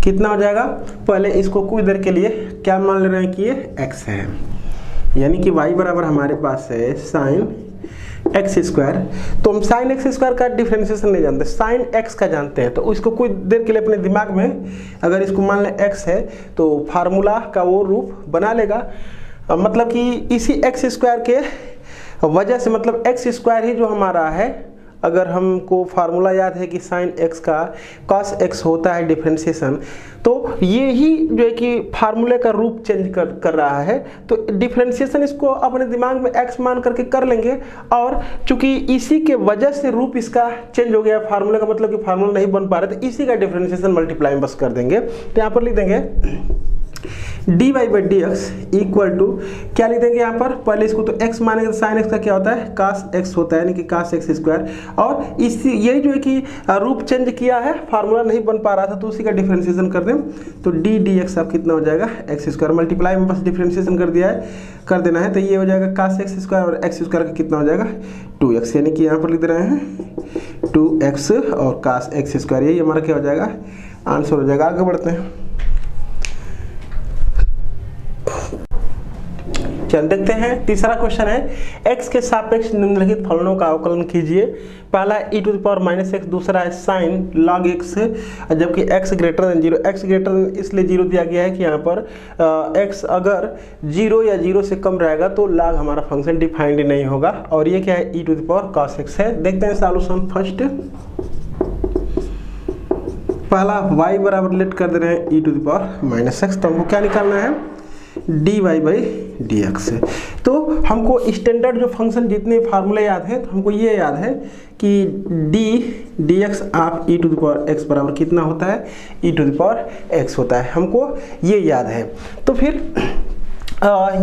कितना हो जाएगा, पहले इसको कुछ देर के लिए क्या मान ले रहे हैं कि ये x है, यानी कि y बराबर हमारे पास है साइन x स्क्वायर। तो हम साइन x स्क्वायर का डिफरेंशिएशन नहीं जानते, साइन x का जानते हैं, तो इसको कुछ देर के लिए अपने दिमाग में अगर इसको मान लें x है तो फार्मूला का वो रूप बना लेगा, मतलब कि इसी x स्क्वायर के वजह से, मतलब x स्क्वायर ही जो हमारा है, अगर हमको फार्मूला याद है कि साइन x का cos x होता है डिफरेंशिएशन, तो ये ही जो है कि फार्मूले का रूप चेंज कर रहा है। तो डिफरेंशिएशन इसको अपने दिमाग में x मान करके कर लेंगे, और चूंकि इसी के वजह से रूप इसका चेंज हो गया फार्मूले का, मतलब कि फार्मूला नहीं बन पा रहा, तो इसी का डिफरेंशिएशन मल्टीप्लाई बस कर देंगे। तो यहाँ पर लिख देंगे dy by dx equal to, क्या लिख देंगे यहाँ पर, पहले इसको तो x मानेंगे, तो साइन x का क्या होता है, cos x होता है, यानी कि cos x स्क्वायर, और इसी यही जो है कि रूप चेंज किया है, फार्मूला नहीं बन पा रहा था, तो उसी का डिफरेंशिएशन कर दें, तो d dx अब कितना हो जाएगा, x स्क्वायर, मल्टीप्लाई में बस डिफरेंशिएशन कर देना है, तो ये हो जाएगा cos x स्क्वायर, और x स्क्वायर का कितना हो जाएगा 2x, यानी कि यहाँ पर लिख रहे हैं 2x और cos x स्क्वायर, यही हमारा क्या हो जाएगा, आंसर हो जाएगा। आगे बढ़ते हैं, चल देखते हैं। तीसरा क्वेश्चन है x के सापेक्ष निम्नलिखित फलनों का अवकलन कीजिए। पहला है e⁻⁻x, दूसरा है sin log x, जबकि x greater than 0। x greater than इसलिए 0 दिया गया है कि यहाँ पर x अगर 0 या 0 से कम रहेगा तो log हमारा फंक्शन डिफाइंड नहीं होगा। और ये क्या है, e⁻cos x है। देखते हैं सॉल्यूशन। फर्स्ट पहला y बराबर लेट कर दे रहे हैं e⁻⁻x, तो हमको क्या निकालना है, dy/dx। तो हमको स्टैंडर्ड जो फंक्शन जितने फार्मूले याद हैं, तो हमको ये याद है कि dx ऑफ e⁻x बराबर कितना होता है, e⁻x होता है, हमको ये याद है। तो फिर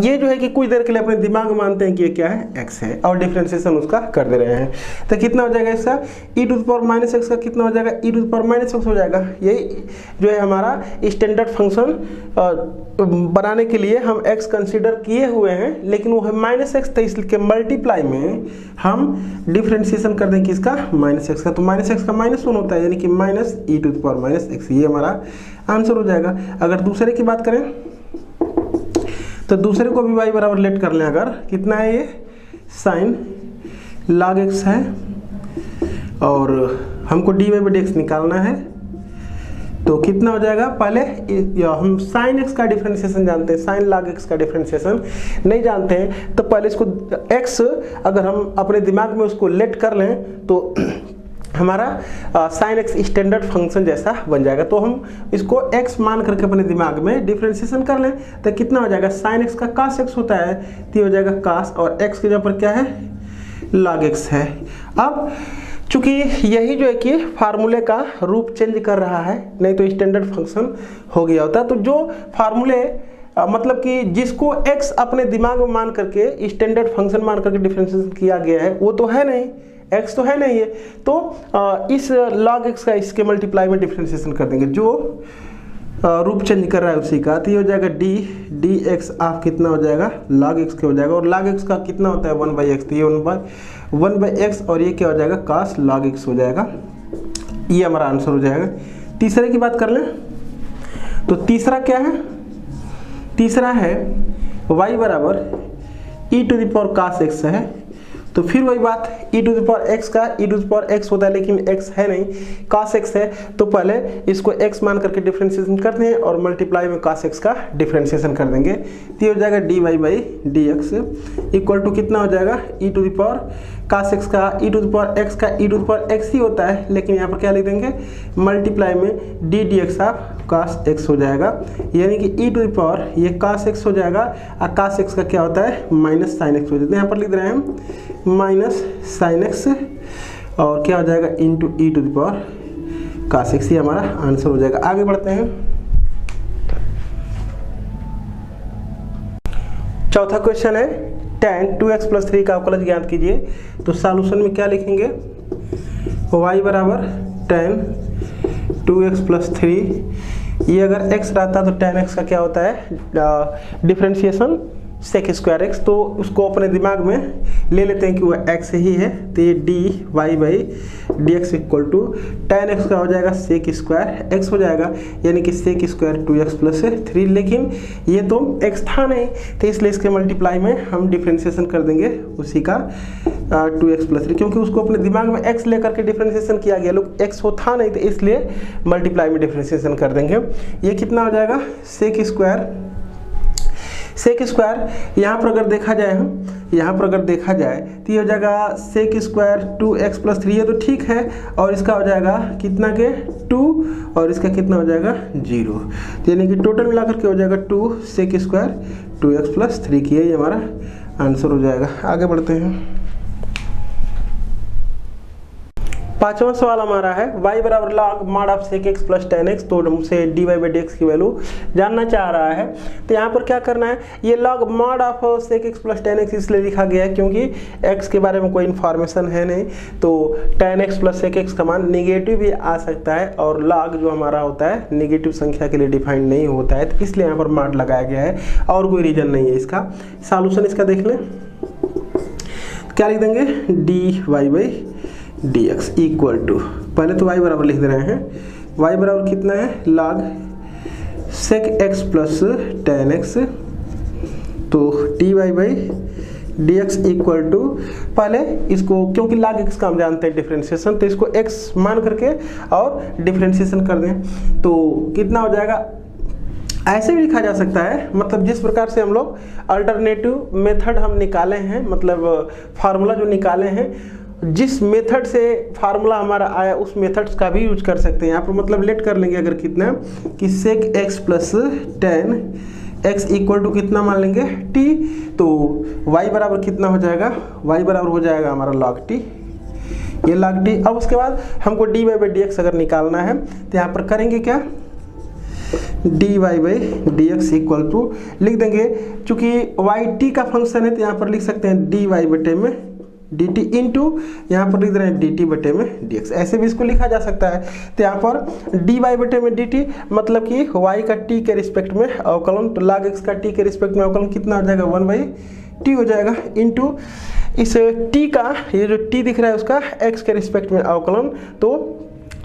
ये जो है कि कुछ देर के लिए अपने दिमाग में मानते हैं कि ये क्या है, x है, और डिफरेंशिएशन उसका कर दे रहे हैं। तो कितना हो जाएगा इसका, e⁻⁻x का कितना हो जाएगा, e⁻x हो जाएगा। यही जो है हमारा स्टैंडर्ड फंक्शन बनाने के लिए हम x कंसीडर किए हुए हैं, लेकिन वो है -x, तो इसके मल्टीप्लाई में हम डिफरेंशिएशन कर दें किसका, -x का। तो -x का -1 होता है, यानी कि -e⁻x, ये हमारा आंसर हो जाएगा। अगर दूसरे की बात करें तो दूसरे को भी y बराबर लेट कर लें। अगर कितना है, ये sin log x है, और हमको dy/dx निकालना है। तो कितना हो जाएगा, पहले हम sin x का डिफरेंशिएशन जानते हैं, sin log x का डिफरेंशिएशन नहीं जानते हैं, तो पहले इसको x अगर हम अपने दिमाग में उसको लेट कर लें तो हमारा sin x स्टैंडर्ड फंक्शन जैसा बन जाएगा। तो हम इसको x मान करके अपने दिमाग में डिफरेंशिएशन कर लें, तो कितना हो जाएगा, sin x का cos x होता है, तो हो जाएगा cos, और x के जगह पर क्या है, log x है। अब चूंकि यही जो है कि फार्मूले का रूप चेंज कर रहा है, नहीं तो स्टैंडर्ड फंक्शन हो गया होता। तो जो फार्मूले मतलब कि जिसको x अपने दिमाग में मान करके स्टैंडर्ड फंक्शन मान करके डिफरेंशिएशन किया गया है, वो तो है नहीं, x तो है नहीं है, तो इस log x का इसके मल्टीप्लाई में डिफरेंशिएशन कर देंगे, जो रूप चेंज कर रहा है उसी का। तो ये हो जाएगा dx ऑफ कितना हो जाएगा, log x के हो जाएगा, और log x का कितना होता है, 1/x, तो ये 1/x, और ये क्या हो जाएगा, cos log x हो जाएगा। ये हमारा आंसर हो जाएगा। तीसरे की बात कर लें तो तीसरा क्या है, तीसरा है y बराबर e⁻cos x है। तो फिर वही बात, e⁻x का e⁻x होता है, लेकिन x है नहीं, cos x है, तो पहले इसको x मान करके डिफरेंशिएशन करते हैं और मल्टीप्लाई में cos x का डिफरेंशिएशन कर देंगे। तो ये हो जाएगा dy/dx इक्वल टू कितना हो जाएगा, e⁻cos x का e⁻x का e⁻x ही होता है, लेकिन यहाँ पर क्या लिख देंगे, मल्टीप्लाई में ddx ऑफ cos x हो जाएगा, यानी कि ये cos x हो जाएगा, और cos x का क्या होता है, -sin x हो जाता है। यहाँ पर लिख रहे हैं हम -sin x, और क्या हो जाएगा, इंटू e⁻cos x, ये हमारा आंसर हो जाएगा। आगे बढ़ते हैं। चौथा क्वेश्चन है tan 2x + 3 का अवकलज ज्ञात कीजिए। तो सॉल्यूशन में क्या लिखेंगे, y बराबर tan 2x + 3, ये अगर x रहता तो tan x का क्या होता है, डिफरेंशिएशन sec²x, तो उसको अपने दिमाग में ले लेते हैं कि वो x ही है। तो ये dy/dx equal to tan x का हो जाएगा sec² x हो जाएगा, यानी कि sec² 2x + 3, लेकिन ये तो x था नहीं, तो इसलिए इसके मल्टीप्लाई में हम डिफरेंशिएशन कर देंगे उसी का 2x + 3, क्योंकि उसको अपने दिमाग में x लेकर के डिफरेंशिएशन किया गया, लोग x हो था नहीं, तो इसलिए मल्टीप्लाई में डिफरेंशिएशन कर देंगे। ये कितना हो जाएगा, sec², यहाँ पर अगर देखा जाए, यहाँ पर अगर देखा जाए तो ये हो जाएगा sec² 2x + 3, ये तो ठीक है, और इसका हो जाएगा कितना के 2, और इसका कितना हो जाएगा 0, तो यानी कि टोटल मिलाकर के हो जाएगा 2 sec² 2x + 3 की, ये हमारा आंसर हो जाएगा। आगे बढ़ते हैं। पांचवा सवाल हमारा है y बराबर log mod of sec x + tan x, तो हमसे dy/dx की वैल्यू जानना चाह रहा है। तो यहाँ पर क्या करना है, ये log mod of sec x + tan x इसलिए लिखा गया है क्योंकि x के बारे में कोई इन्फॉर्मेशन है नहीं, तो tan x + sec x का मान निगेटिव भी आ सकता है, और log जो हमारा होता है नेगेटिव संख्या के लिए डिफाइंड नहीं होता है, तो इसलिए यहाँ पर mod लगाया गया है, और कोई रीजन नहीं है इसका। सॉल्यूशन इसका देख लें, क्या लिख देंगे, dy/dx इक्वल टू, पहले तो y बराबर लिख दे रहे हैं, y बराबर कितना है, log sec x + tan x तो dy by dx equal to, पहले इसको क्योंकि log x का हम जानते हैं डिफरेंशिएशन, तो इसको x मान करके और डिफरेंशिएशन कर दें तो कितना हो जाएगा। ऐसे भी लिखा जा सकता है, मतलब जिस प्रकार से हम लोग अल्टरनेटिव मेथड हम निकाले हैं, मतलब फार्मूला जो निकाले हैं, जिस मेथड से फार्मूला हमारा आया उस मेथड्स का भी यूज कर सकते हैं। यहाँ पर मतलब लेट कर लेंगे अगर कितना कि sec x plus tan x equal to कितना मान लेंगे t, तो y बराबर कितना हो जाएगा, y बराबर हो जाएगा हमारा log t, ये log t। अब उसके बाद हमको dy बाई dx अगर निकालना है तो यहाँ पर करेंगे क्या, dy by dx equal to लिख देंगे, चूंकि y t का फंक्शन है तो यहाँ पर लिख सकते हैं dy बटे में dt इंटू यहाँ पर लिख रहे हैं dt बटे में dx, ऐसे भी इसको लिखा जा सकता है। तो यहाँ पर dy बटे में dt मतलब कि y का t के रिस्पेक्ट में अवकलन, तो log x का t के रिस्पेक्ट में अवकलन कितना हो जाएगा 1/t हो जाएगा, इंटू इस t का ये जो t दिख रहा है उसका x के रिस्पेक्ट में अवकलन, तो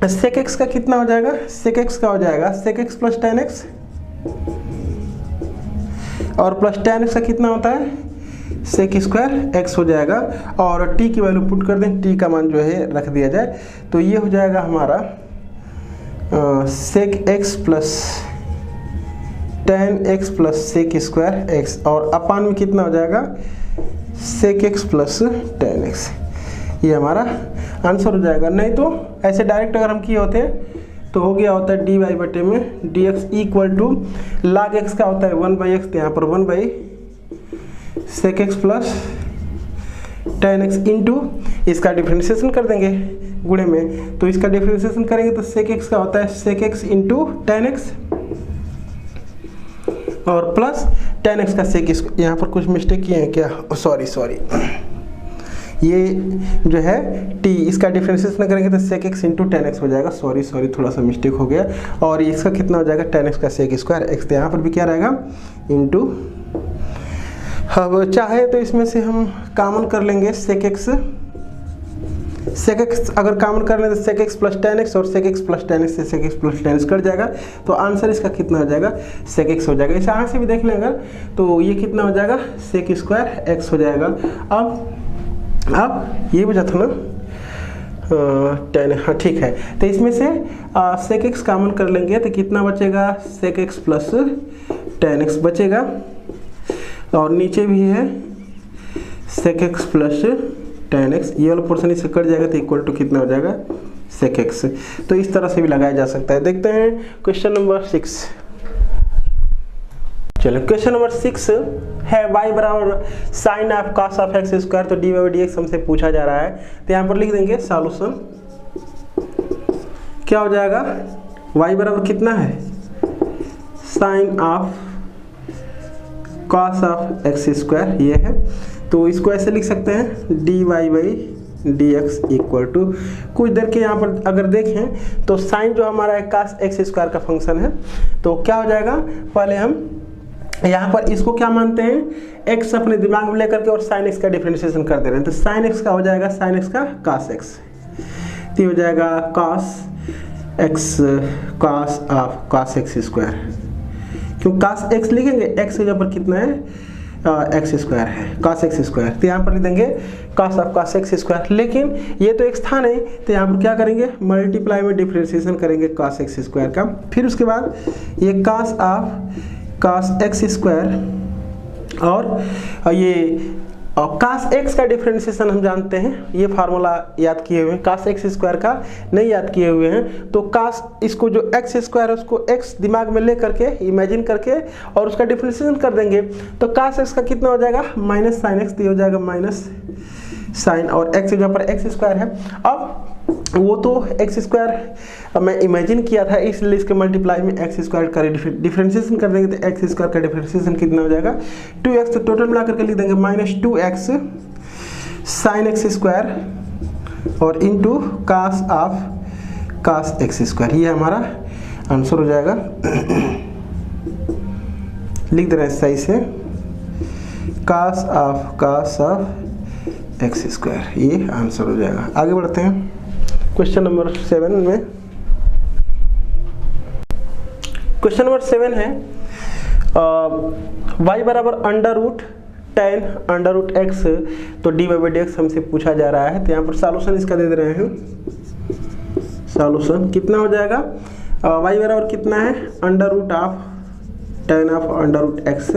sec x का कितना हो जाएगा, sec x का हो जाएगा sec x plus tan x, और प्लस tan x का कितना होता है sec स्क्वायर x हो जाएगा, और t की वैल्यू पुट कर दें, t का मान जो है रख दिया जाए, तो ये हो जाएगा हमारा sec x plus tan x plus sec square x, और अपान में कितना हो जाएगा sec x plus tan x, ये हमारा आंसर हो जाएगा। नहीं तो ऐसे डायरेक्ट अगर हम किए होते हैं तो हो गया होता है dy बटे में dx equal to log x का होता है 1/x, तो यहाँ पर 1/sec x plus tan x into इसका डिफरेंशिएशन कर देंगे गुणे में, तो इसका डिफरेंशिएशन करेंगे तो sec x का होता है sec x into tan x, और प्लस tan x का sec x। यहाँ पर कुछ मिस्टेक किए हैं क्या, सॉरी ये जो है t, इसका डिफरेंशिएशन करेंगे तो sec x into tan x हो जाएगा, सॉरी थोड़ा सा मिस्टेक हो गया, और इसका कितना हो जाएगा tan x का sec स्क्वायर x, तो यहाँ पर भी क्या रहेगा इंटू, अब चाहे तो इसमें से हम कॉमन कर लेंगे sec x अगर कॉमन कर लें तो sec x plus tan x, और sec x plus tan x से sec x plus tan x cut जाएगा, तो आंसर इसका कितना हो जाएगा sec x हो जाएगा। इसे यहाँ से भी देख लेंगे तो ये कितना हो जाएगा sec स्क्वायर x हो जाएगा। अब ये बचा था ना tan, हाँ ठीक है, तो इसमें से sec x कॉमन कर लेंगे तो कितना बचेगा sec x plus tan x बचेगा, और नीचे भी है sec x plus tan x, ये वाला पोर्शन इससे कट जाएगा तो इक्वल टू कितना हो जाएगा sec x। तो इस तरह से भी लगाया जा सकता है। देखते हैं क्वेश्चन नंबर 6। चलो क्वेश्चन नंबर 6 है y बराबर sine of cos of x square, तो dy बाई dx हमसे पूछा जा रहा है, तो यहाँ पर लिख देंगे सॉल्यूशन, क्या हो जाएगा y बराबर कितना है sine of cos of x square, ये है, तो इसको ऐसे लिख सकते हैं dy by dx equal to, कुछ देर के यहाँ पर अगर देखें तो साइन जो हमारा है cos x स्क्वायर का फंक्शन है, तो क्या हो जाएगा, पहले हम यहाँ पर इसको क्या मानते हैं x अपने दिमाग में लेकर के और sin x का डिफरेंशिएशन कर दे रहे हैं, तो sin x का हो जाएगा sin x का cos x, तो हो जाएगा cos ऑफ x स्क्वायर, क्यों cos x लिखेंगे, x के ऊपर कितना है x स्क्वायर है cos x स्क्वायर, तो यहाँ पर लिख देंगे cos of cos x square, लेकिन ये तो एक स्थान है तो यहाँ पर क्या करेंगे मल्टीप्लाई में डिफरेंशिएशन करेंगे cos x स्क्वायर का, फिर उसके बाद ये cos of cos x square, और ये cos x का डिफरेंशिएशन हम जानते हैं, ये फार्मूला याद किए हुए हैं, cos x स्क्वायर का नहीं याद किए हुए हैं, तो cos इसको जो x स्क्वायर है उसको x दिमाग में ले करके इमेजिन करके और उसका डिफरेंशिएशन कर देंगे, तो cos x का कितना हो जाएगा माइनस साइन x, हो जाएगा माइनस साइन, और x के जगह पर x स्क्वायर है। अब वो तो x स्क्वायर मैं इमेजिन किया था, इसलिए इसके मल्टीप्लाई में x स्क्वायर का डिफरेंशिएशन कर देंगे, तो x स्क्वायर का डिफरेंशिएशन कितना हो जाएगा 2x, तो टोटल मिला करके लिख देंगे minus 2x sine x square और into cos of cos x square, ये हमारा आंसर हो जाएगा। लिख दे रहे हैं सही से cos ऑफ x स्क्वायर, ये आंसर हो जाएगा। आगे बढ़ते हैं क्वेश्चन नंबर 7 में। क्वेश्चन नंबर 7 है y बराबर under root tan under root x, तो dy बाई डी एक्स हमसे पूछा जा रहा है। तो यहाँ पर सॉल्यूशन इसका दे रहे हैं। सॉल्यूशन कितना हो जाएगा, y बराबर कितना है under root of tan of under root x,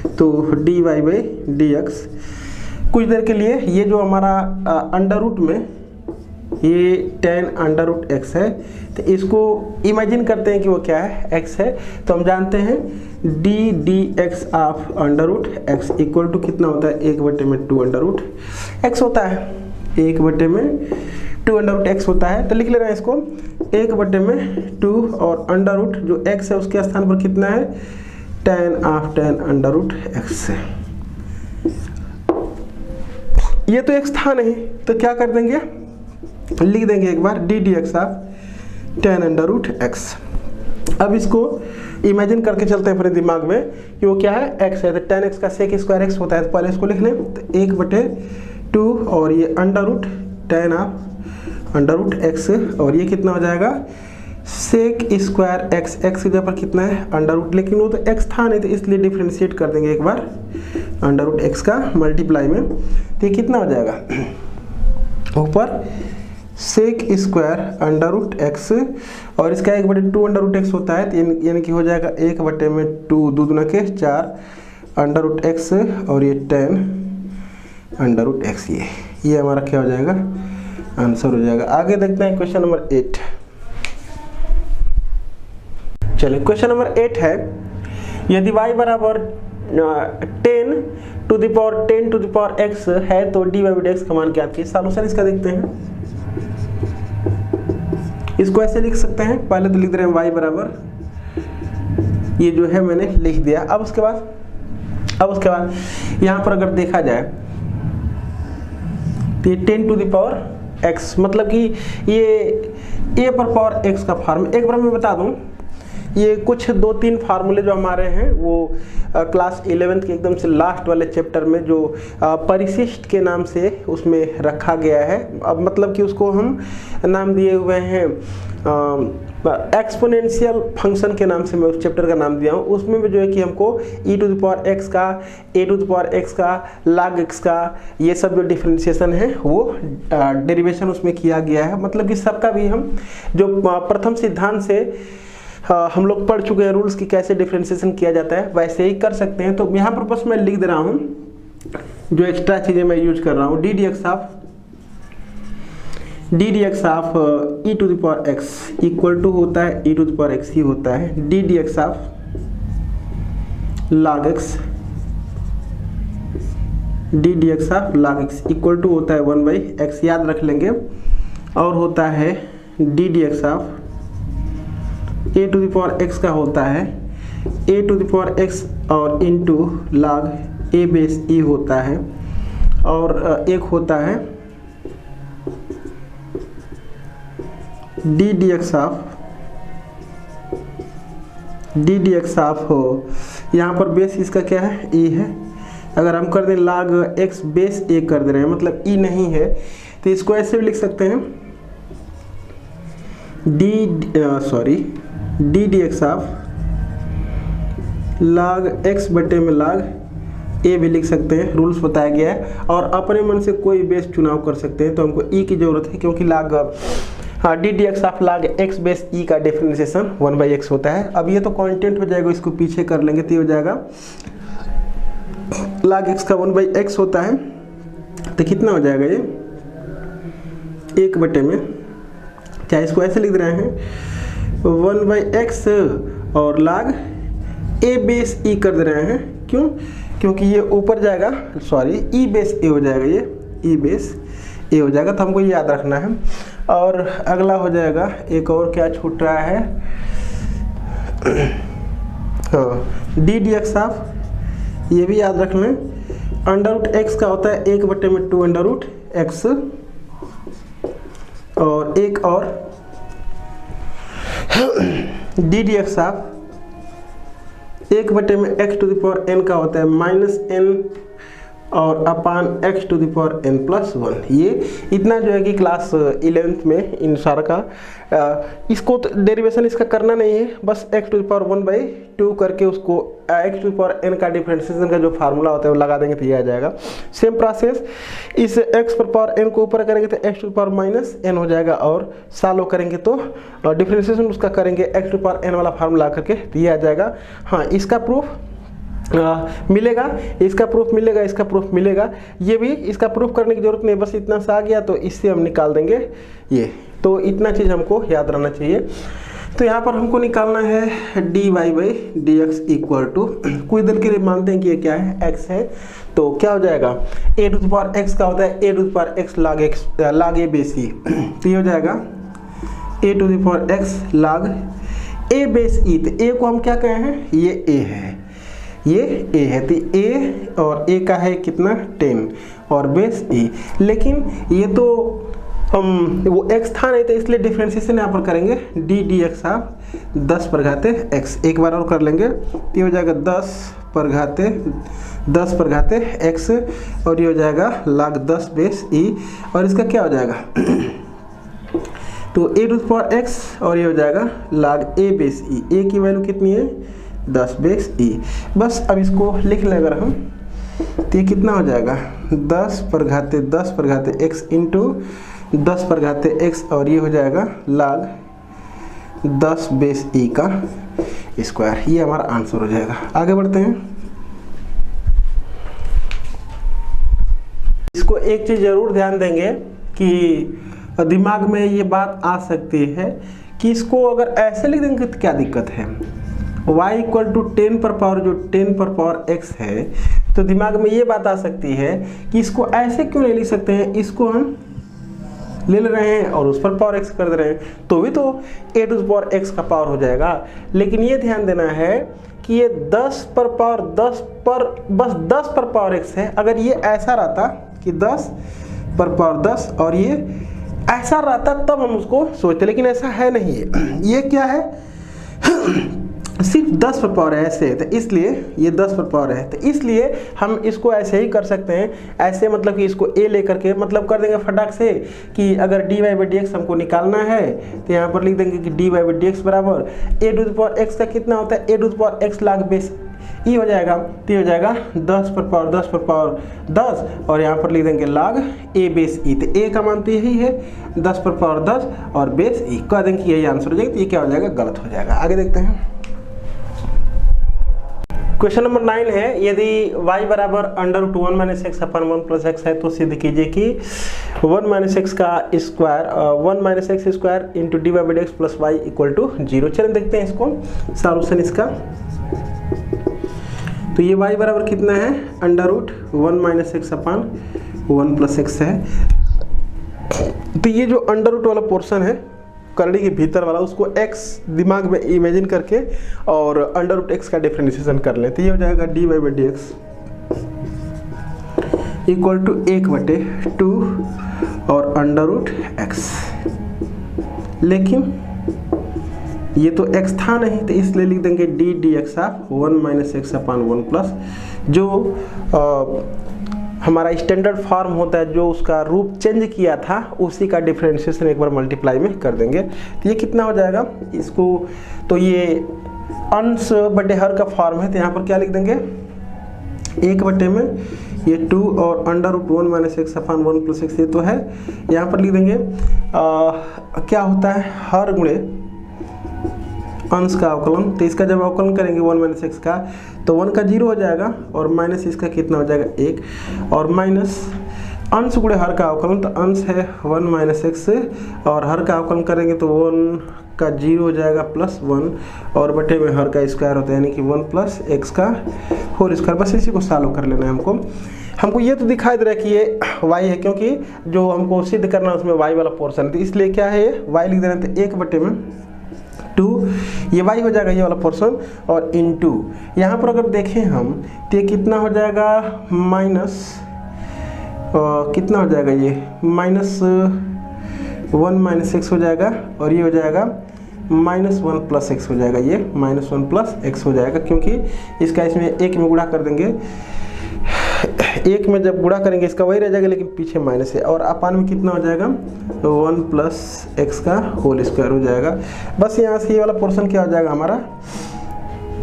तो dy बाई डी एक्स। कुछ देर के लिए ये जो हमारा अंडर रूट में ये टेन अंडर रूट एक्स है, तो इसको इमेजिन करते हैं कि वो क्या है, एक्स है। तो हम जानते हैं d d x of under root x equal to कितना होता है, 1/2 अंडर रूट एक्स होता है, 1/2 अंडर रूट एक्स होता है। तो लिख ले रहे हैं इसको 1/2 और अंडर रूट जो एक्स है उसके स्थान पर कितना है, tan of ten under root x. ये तो एक स्थान है, तो क्या कर देंगे, लिख देंगे एक बार d d x of ten under root x. अब इसको इमेजिन करके चलते हैं अपने दिमाग में कि वो क्या है, एक्स है। तो टेन एक्स का सेक स्क्वायर एक्स होता है, तो पहले इसको लिख लें। तो 1/2 और ये under root tan of under root x, और ये कितना हो जाएगा सेक स्क्वायर एक्स। एक्स की जगह पर कितना है अंडर रूट, लेकिन वो तो एक्स था नहीं, तो इसलिए डिफ्रेंशिएट कर देंगे एक बार अंडर रूट एक्स का मल्टीप्लाई में। तो ये कितना हो जाएगा, ऊपर sec square under root x और इसका 1/2 अंडर रूट एक्स होता है, तो यानी कि हो जाएगा 1/2 2 दूना के 4 अंडर रूट एक्स और ये 10 अंडर रूट एक्स। ये हमारा क्या हो जाएगा, आंसर हो जाएगा। आगे देखते हैं क्वेश्चन नंबर 8। चलिए क्वेश्चन नंबर 8 है, यदि y बराबर 10 टू द पावर x है तो dy बाई dx का मान क्या है। सॉल्यूशन इसका देखते हैं। इसको ऐसे लिख सकते हैं, पहले तो लिख दे रहे हैं y बराबर, ये जो है मैंने लिख दिया। अब उसके बाद यहाँ पर अगर देखा जाए तो ये 10 टू द पावर x, मतलब कि ये a पर पावर x का फॉर्म। एक बार मैं बता दूं, ये कुछ 2-3 फार्मूले जो हमारे हैं वो क्लास 11th के एकदम से लास्ट वाले चैप्टर में जो परिशिष्ट के नाम से उसमें रखा गया है। अब मतलब कि उसको हम नाम दिए हुए हैं एक्सपोनेंशियल फंक्शन के नाम से मैं उस चैप्टर का नाम दिया हूँ। उसमें भी जो है कि हमको e to the power x का, a to the power x का, log x का, ये सब जो डिफरेंशिएशन है वो डेरिवेशन उसमें किया गया है। मतलब कि सबका भी हम जो प्रथम सिद्धांत से हम लोग पढ़ चुके हैं रूल्स की कैसे डिफरेंशिएशन किया जाता है, वैसे ही कर सकते हैं। तो यहाँ पर बस मैं लिख दे रहा हूँ जो एक्स्ट्रा चीज़ें मैं यूज कर रहा हूँ। D d x of e to the power x equal to होता है e to the power x ही होता है। D d x of log x, d d x of log x equal to होता है 1/x, याद रख लेंगे। और होता है d d x of a to the power x का होता है a to the power x और into log a base e होता है। और एक होता है डी डी एक्स ऑफ हो, यहाँ पर बेस इसका क्या है e है। अगर हम कर दें log x बेस a कर दे रहे हैं, मतलब e नहीं है, तो इसको ऐसे भी लिख सकते हैं d d x of log x बटे में log a भी लिख सकते हैं। रूल्स बताया गया है और अपने मन से कोई बेस चुनाव कर सकते हैं। तो हमको e की जरूरत है क्योंकि D d x of log x base e का डिफरेंशिएशन 1/x होता है। अब ये तो कांस्टेंट हो जाएगा, इसको पीछे कर लेंगे तो ये हो जाएगा log x का 1/x होता है। तो कितना हो जाएगा ये 1 बटे में, चाहे इसको ऐसे लिख रहे हैं 1/x और log a बेस e कर दे रहे हैं। क्यों? क्योंकि ये ऊपर जाएगा, सॉरी e बेस a हो जाएगा, ये e बेस a हो जाएगा। तो हमको ये याद रखना है। और अगला हो जाएगा, एक और क्या छूट रहा है, हाँ डी डी एक्स ऑफ, ये भी याद रख लें, अंडर रूट एक्स का होता है 1 बटे में 2 अंडर रूट एक्स। और एक और डी डी एक्स ऑफ 1 बटे में x to the power n का होता है -n और upon x to the power n plus 1। ये इतना जो है कि क्लास 11th में इन सारा का इसको तो डेरिवेशन इसका करना नहीं है, बस x टू द पावर 1/2 करके उसको x to the power n का डिफरेंशिएशन का जो फार्मूला होता है वो लगा देंगे तो ये आ जाएगा। सेम प्रोसेस, इस x पर पावर n को ऊपर करेंगे तो x to the power minus n हो जाएगा, और सालो करेंगे तो डिफरेंशिएशन उसका करेंगे x to the power n वाला फार्मूला करके तो ये आ जाएगा। हाँ, इसका प्रूफ मिलेगा, इसका प्रूफ मिलेगा, इसका प्रूफ मिलेगा। ये भी इसका प्रूफ करने की जरूरत नहीं, बस इतना सा आ गया तो इससे हम निकाल देंगे ये। तो इतना चीज़ हमको याद रहना चाहिए। तो यहाँ पर हमको निकालना है dy/dx इक्वल टू, कुछ देर के लिए मानते हैं कि ये क्या है, x है, तो क्या हो जाएगा a to the power x का होता है a to the power x log a base e, तो ये हो जाएगा a to the power x log a base e। तो a को हम क्या कहे हैं, ये a है, ये a है, तो a और a का है कितना 10 और बेस e। लेकिन ये तो हम वो x था नहीं, तो इसलिए डिफरेंशिएशन यहाँ पर करेंगे ddx आप 10 पर घाते x, एक बार और कर लेंगे, ये हो जाएगा 10 पर घाते x, और ये हो जाएगा log 10 बेस e, और इसका क्या हो जाएगा तो a to the power x, और ये हो जाएगा log a base e। a की वैल्यू कितनी है 10 बेस e। बस अब इसको लिख लें अगर हम, तो ये कितना हो जाएगा 10 पर घाते x इंटू 10 पर घाते x, और ये हो जाएगा log 10 बेस e का स्क्वायर। ये हमारा आंसर हो जाएगा। आगे बढ़ते हैं। इसको एक चीज़ जरूर ध्यान देंगे कि दिमाग में ये बात आ सकती है कि इसको अगर ऐसे लिख देंगे तो क्या दिक्कत है, y इक्वल टू 10 पर पावर जो 10 पर पावर x है, तो दिमाग में ये बात आ सकती है कि इसको ऐसे क्यों नहीं लिख सकते हैं, इसको हम ले रहे हैं और उस पर पावर x कर दे रहे हैं, तो भी तो a to the power x का पावर हो जाएगा। लेकिन ये ध्यान देना है कि ये 10 पर पावर 10 पर बस 10 पर पावर x है। अगर ये ऐसा रहता कि 10 पर पावर 10 और ये ऐसा रहता तब हम उसको सोचते, लेकिन ऐसा है नहीं है। ये क्या है सिर्फ 10 पर पावर है ऐसे, तो इसलिए ये 10 पर पावर है, तो इसलिए हम इसको ऐसे ही कर सकते हैं। ऐसे मतलब कि इसको a लेकर के मतलब कर देंगे फटाक से कि अगर dy/dx हमको निकालना है तो यहाँ पर लिख देंगे कि dy/dx बराबर a to the power x का कितना होता है a to the power x log base e हो जाएगा, तो ये हो जाएगा 10 पर पावर 10, और यहाँ पर लिख देंगे log a बेस e। तो a का मान तो यही है 10 पर पावर 10 और बेस e, कह देंगे कि यही आंसर हो जाएगा। तो ये क्या हो जाएगा, गलत हो जाएगा। आगे देखते हैं। क्वेश्चन नंबर 9 है, यदि y बराबर √1 minus x upon 1 plus x है तो सिद्ध कीजिए कि 1 माइनस एक्स का square 1 minus x square into dy/dx plus y equal to 0। चलिए देखते हैं इसको सॉल्यूशन इसका। तो ये y बराबर कितना है √1 minus x upon 1 plus x है। तो ये जो अंडर वाला पोर्शन है करड़ी के भीतर वाला, उसको x दिमाग में इमेजिन करके और √x का डिफरेंशिएशन कर लें, तो ये हो जाएगा dy/dx इक्वल टू 1/2 और √x। लेकिन ये तो x था नहीं, तो इसलिए लिख देंगे ddx of 1 minus x upon 1 plus, जो हमारा स्टैंडर्ड फॉर्म होता है, जो उसका रूप चेंज किया था उसी का डिफरेंशिएशन एक बार मल्टीप्लाई में कर देंगे। तो ये कितना हो जाएगा इसको, तो ये अंश बटे हर का फॉर्म है, तो यहाँ पर क्या लिख देंगे 1/में ये 2 और √1 minus x upon 1 plus x, ये तो है। यहाँ पर लिख देंगे क्या होता है हर गुणे अंश का अवकलन, तो इसका जब अवकलन करेंगे 1 माइनस एक्स का तो 1 का 0 हो जाएगा और माइनस इसका कितना हो जाएगा 1, और माइनस अंश गुणे हर का अवकलन, तो अंश है 1 माइनस एक्स और हर का अवकलन करेंगे तो 1 का 0 हो जाएगा प्लस 1 और बटे में हर का स्क्वायर होता है यानी कि 1 प्लस एक्स का होल स्क्वायर। बस इसी को सॉल्व कर लेना है हमको ये तो दिखाई दे रहा है कि ये y है, क्योंकि जो हमको सिद्ध करना है उसमें y वाला पोर्शन, तो इसलिए क्या है y लिख देना, तो 1/2 ये y हो जाएगा ये वाला पोर्शन, और इनटू यहाँ पर अगर देखें हम तो ये कितना हो जाएगा माइनस कितना हो जाएगा ये -1 माइनस एक्स हो जाएगा, और ये हो जाएगा -1 प्लस एक्स हो जाएगा, ये -1 प्लस एक्स हो जाएगा, क्योंकि इसका इसमें 1 में गुणा कर देंगे एक में जब गुणा करेंगे इसका वही रह जाएगा, लेकिन पीछे माइनस है, और अपान में कितना हो जाएगा 1 प्लस एक्स का होल स्क्वायर हो जाएगा। बस यहाँ से ये वाला पोर्शन क्या हो जाएगा हमारा,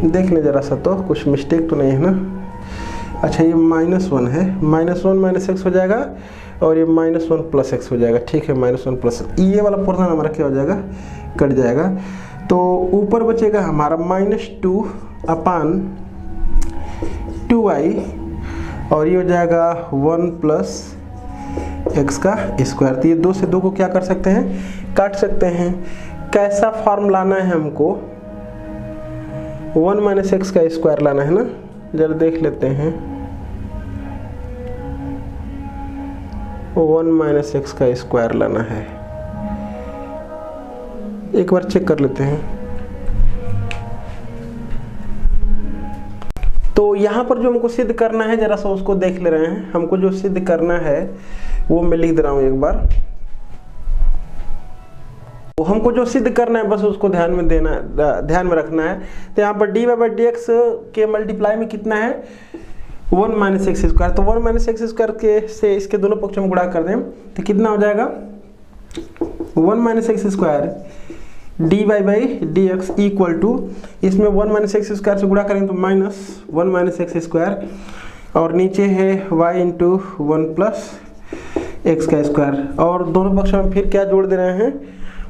देख लें जरा सा, तो कुछ मिस्टेक तो नहीं है ना। अच्छा ये -1 है, -1 माइनस एक्स हो जाएगा, और ये -1 प्लस एक्स हो जाएगा। ठीक है, -1 प्लस, ये वाला पोर्शन हमारा क्या हो जाएगा, कट जाएगा। तो ऊपर बचेगा हमारा -2 अपान 2y, और ये हो जाएगा 1 प्लस एक्स का स्क्वायर। तो ये 2 से 2 को क्या कर सकते हैं, काट सकते हैं। कैसा फॉर्म लाना है हमको, 1 माइनस एक्स का स्क्वायर लाना है ना, जरा देख लेते हैं। 1 माइनस एक्स का स्क्वायर लाना है, एक बार चेक कर लेते हैं। तो यहाँ पर जो हमको सिद्ध करना है, जरा सा उसको देख ले रहे हैं। हमको जो सिद्ध करना है वो मैं लिख दे रहा हूँ एक बार। तो हमको जो सिद्ध करना है बस उसको ध्यान में रखना है। तो यहाँ पर dy/dx के मल्टीप्लाई में कितना है, 1 माइनस एक्स स्क्वायर। तो 1 माइनस एक्स स्क्वायर के से इसके दोनों पक्षों में गुणा कर दें तो कितना हो जाएगा, 1 minus x square dy/dx equal to, इसमें 1 माइनस एक्स स्क्वायर से गुणा करेंगे तो -1 माइनस एक्स स्क्वायर, और नीचे है y इंटू 1 प्लस एक्स का स्क्वायर, और दोनों पक्षों में फिर क्या जोड़ दे रहे हैं,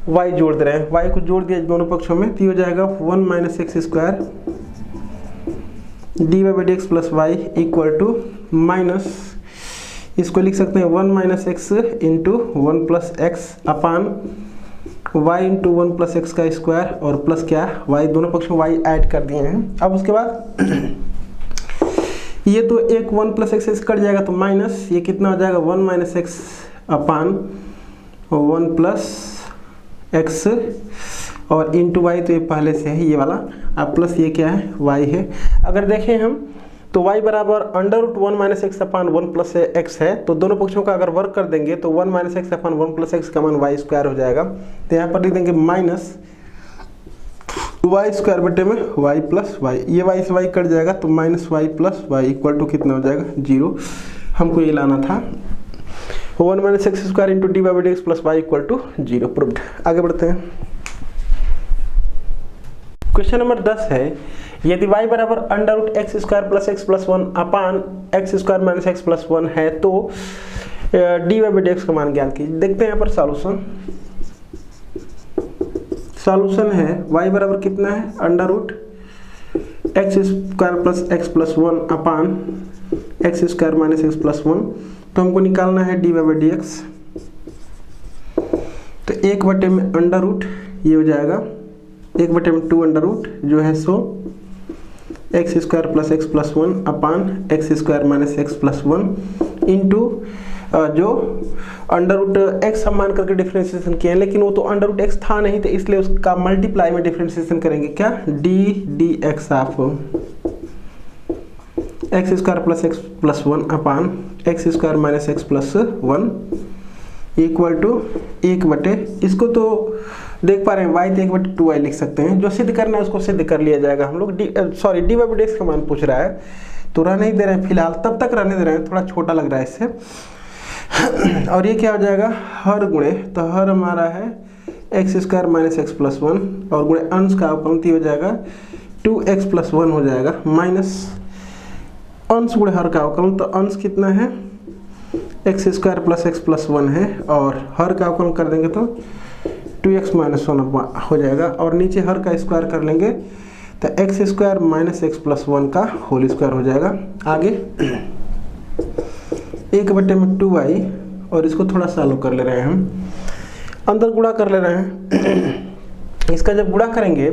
y जोड़ दे रहे हैं। y को जोड़ दिया दोनों पक्षों में तो हो जाएगा 1 minus x square dy/dx plus y equal to minus, इसको लिख सकते हैं 1 minus x into 1 plus x upon y into 1 plus x का स्क्वायर, और प्लस क्या y, दोनों पक्षों में y ऐड कर दिए हैं। अब उसके बाद ये तो एक 1 प्लस एक्स कट जाएगा तो माइनस, ये कितना हो जाएगा 1 माइनस एक्स अपान 1 प्लस एक्स, और इंटू वाई तो ये पहले से है ये वाला, अब प्लस ये क्या है y है। अगर देखें हम तो y बराबर √1 माइनस एक्स अपान 1 प्लस एक्स है, तो दोनों पक्षों का अगर वर्क कर देंगे तो 1 माइनस एक्स अपान 1 प्लस एक्स का मान y स्क्वायर हो जाएगा। तो यहाँ पर लिख देंगे माइनस y स्क्वायर बटे में y प्लस वाई, ये y से y कट जाएगा तो minus y plus y equal to कितना हो जाएगा 0। हमको ये लाना था 1 minus x square into dy/dx plus y equal to 0, proved. आगे बढ़ते हैं। क्वेश्चन नंबर 10 है, यदि y बराबर √x square plus x plus 1 upon x square minus x plus 1 है तो dy/dx का मान ज्ञात कीजिए। देखते हैं यहाँ पर सॉल्यूशन है y बराबर कितना है, √x square plus x plus 1 upon x square minus x plus 1, तो हमको निकालना है dy/dx। तो 1 में अंडर रूट, ये हो जाएगा 1 में 2 अंडर रूट जो है सो x square plus x plus 1 upon x square minus x plus 1 into जो अंडर रूट एक्स हम मान करके डिफ्रेंशिएशन किए हैं, लेकिन वो तो अंडर रूट एक्स था नहीं, तो इसलिए उसका मल्टीप्लाई में डिफ्रेंशिएशन करेंगे, क्या dx of x square plus x plus 1 upon x square minus x plus 1 equal to 1/, इसको तो देख पा रहे हैं y तो 1/2y लिख सकते हैं। जो सिद्ध करना है उसको सिद्ध कर लिया जाएगा हम लोग। dy/dx का मान पूछ रहा है तो रहने ही दे रहे हैं फिलहाल, तब तक रहने दे रहे हैं, थोड़ा छोटा लग रहा है इससे। और ये क्या हो जाएगा, हर गुणे, तो हर हमारा है x square minus x plus 1, और गुणे अंश का अवकलन हो जाएगा 2x प्लस 1 हो जाएगा, माइनस अंश गुणे हर का अवकलन, तो अंश कितना है x square plus x plus 1 है, और हर का अवकलन कर देंगे तो 2x माइनस 1 हो जाएगा, और नीचे हर का स्क्वायर कर लेंगे तो x square minus x plus 1 का होल स्क्वायर हो जाएगा। आगे 1/में 2y, और इसको थोड़ा सॉल्व कर ले रहे हैं हम, अंदर गुणा कर ले रहे हैं। इसका जब गुणा करेंगे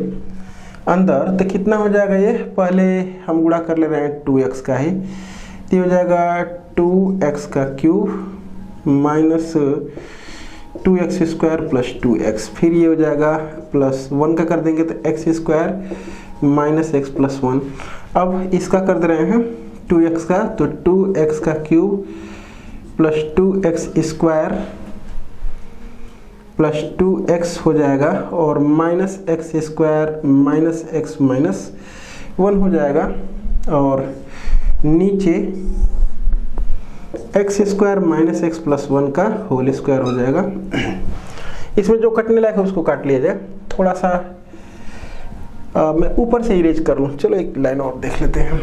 अंदर तो कितना हो जाएगा, ये पहले हम गुणा कर ले रहे हैं 2x का ही, तो हो जाएगा 2x का cube minus 2x square plus 2x, फिर ये हो जाएगा प्लस 1 का कर देंगे तो x square minus x plus 1। अब इसका कर दे रहे हैं 2x का, तो 2x का cube plus 2x square plus 2x हो जाएगा, और minus x square minus x minus 1 हो जाएगा, और नीचे x square minus x plus 1 का होल स्क्वायर हो जाएगा। इसमें जो कटने लायक है उसको काट लिया जाए। थोड़ा सा मैं ऊपर से इरेज कर लूँ। चलो एक लाइन और देख लेते हैं।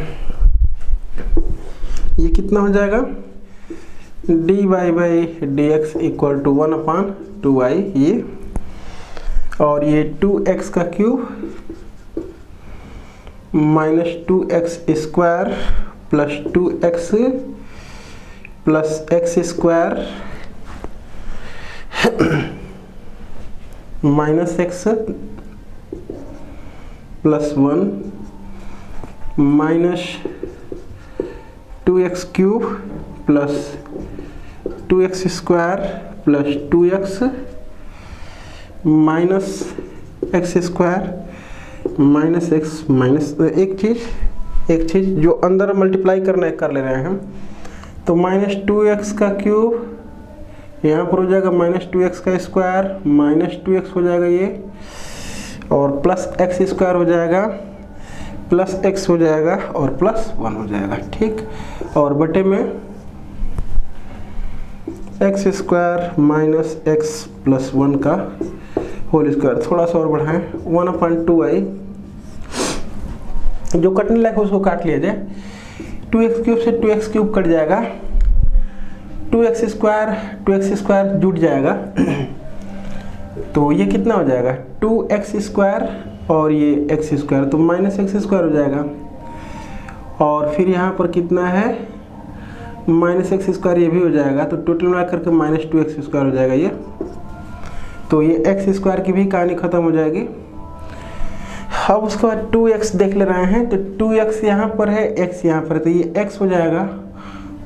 ये कितना हो जाएगा, dy by d x equal to 1/2y ये, और ये 2x का cube minus 2x square plus 2x plus x square minus x plus 1 minus 2x cube plus 2x square plus 2x minus x square minus x minus एक चीज़ जो अंदर multiply करना है कर ले रहे हैं हम। तो माइनस 2x का क्यूब यहाँ पर हो जाएगा माइनस 2x का स्क्वायर माइनस 2x हो जाएगा ये, और प्लस x स्क्वायर हो जाएगा प्लस x हो जाएगा और प्लस 1 हो जाएगा। ठीक, और बटे में x square minus x plus 1 का होल स्क्वायर। थोड़ा सा और बढ़ाएं, 1/2i जो कटने लायक है उसको काट लिया जाए। 2x क्यूब से 2x क्यूब कट जाएगा, 2x स्क्वायर जुट जाएगा। तो ये कितना हो जाएगा, 2x स्क्वायर और ये x स्क्वायर, तो माइनस x स्क्वायर हो जाएगा। और फिर यहाँ पर कितना है, माइनस एक्स स्क्वायर ये भी हो जाएगा। तो टोटल मिला करके माइनस 2x स्क्वायर हो जाएगा ये। तो ये x स्क्वायर की भी कहानी खत्म हो जाएगी। अब उसके बाद 2x देख ले रहे हैं, तो 2x यहाँ पर है, x यहाँ पर है, तो ये x हो जाएगा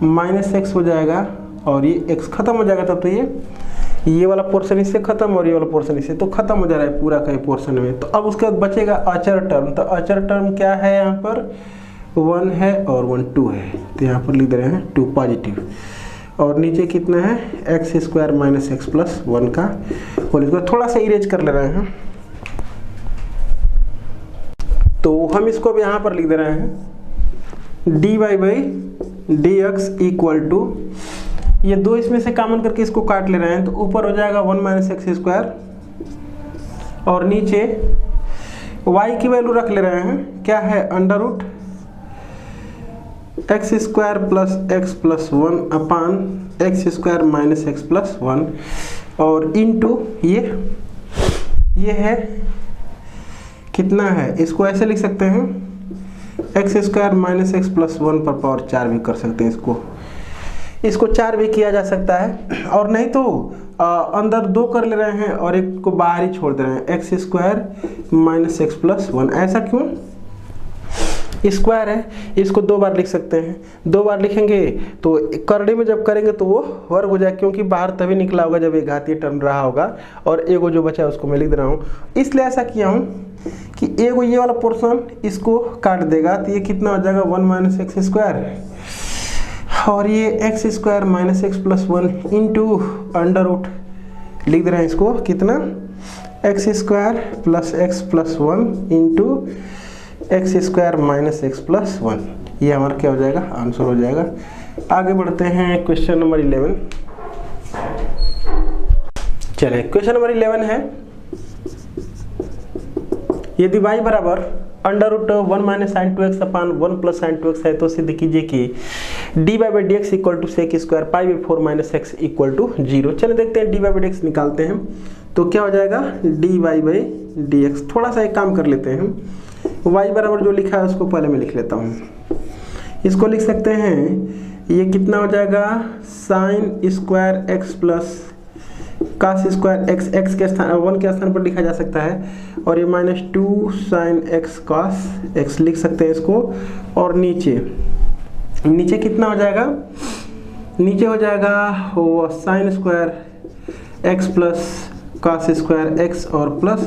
माइनस x हो जाएगा और ये x खत्म हो जाएगा। तब तो ये वाला पोर्शन इससे खत्म और ये वाला पोर्शन इससे तो खत्म हो जा रहा है पूरा का पोर्शन में। तो अब उसके बाद बचेगा अचर टर्म। तो अचर टर्म क्या है, यहाँ पर 1 है और 1 2 है, तो यहाँ पर लिख दे रहे हैं 2 पॉजिटिव। और नीचे कितना है, x square minus x plus 1 का होल स्क्वायर। थोड़ा सा इरेज कर ले रहे हैं। तो हम इसको अब यहाँ पर लिख दे रहे हैं dy by d x equal to, ये दो इसमें से कॉमन करके इसको काट ले रहे हैं। तो ऊपर हो जाएगा 1 माइनस एक्स स्क्वायर और नीचे y की वैल्यू रख ले रहे हैं, क्या है, under root x square plus x plus 1 upon x square minus x plus 1 और इनटू ये है कितना है, इसको ऐसे लिख सकते हैं x square minus x plus 1 पर पावर 4 भी कर सकते हैं। इसको 4 भी किया जा सकता है, और नहीं तो अंदर 2 कर ले रहे हैं और एक को बाहर ही छोड़ दे रहे हैं, x square minus x plus 1। ऐसा क्यों, स्क्वायर है, इसको 2 बार लिख सकते हैं। 2 बार लिखेंगे तो करने में जब करेंगे तो वो वर्ग हो जाए, क्योंकि बाहर तभी निकला होगा जब एक घातीय टर्म रहा होगा, और एगो जो बचा है उसको मैं लिख दे रहा हूँ। इसलिए ऐसा किया हूँ कि एगो ये वाला पोर्शन इसको काट देगा, तो ये कितना हो जाएगा 1 माइनस एक्स स्क्वायर, और ये x square minus x plus 1 into under root लिख दे रहे हैं इसको कितना, x square plus x plus 1 into x square minus x plus 1। ये हमारा क्या हो जाएगा, आंसर हो जाएगा। आगे बढ़ते हैं क्वेश्चन नंबर 11। चलिए क्वेश्चन नंबर 11 है, यदि y बराबर under root 1 minus sine 2x upon 1 plus sine 2x है तो सिद्ध कीजिए कि dy by d x equal to sec square pi by 4 minus x equal to 0। चलिए देखते हैं dy बाई डी एक्स निकालते हैं। तो क्या हो जाएगा, dy बाई डी एक्स। थोड़ा सा एक काम कर लेते हैं, y बराबर जो लिखा है उसको पहले मैं लिख लेता हूँ। इसको लिख सकते हैं, ये कितना हो जाएगा, sine square x plus cos square x, x के स्थान 1 के स्थान पर लिखा जा सकता है, और ये minus 2 sine x cos x लिख सकते हैं इसको। और नीचे कितना हो जाएगा, नीचे हो जाएगा वो sine square x plus cos square x और plus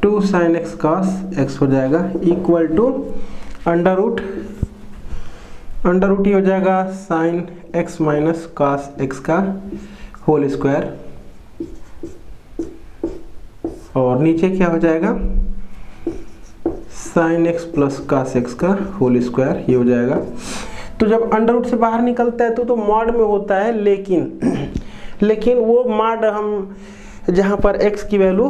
2 sine x cos x हो जाएगा इक्वल टू अंडर रूट ही हो जाएगा sine x minus cos x का होल स्क्वायर, और नीचे क्या हो जाएगा, sine x plus cos x का होल स्क्वायर, ये हो जाएगा। तो जब अंडर रूट से बाहर निकलता है तो मॉड में होता है, लेकिन वो मॉड हम जहाँ पर x की वैल्यू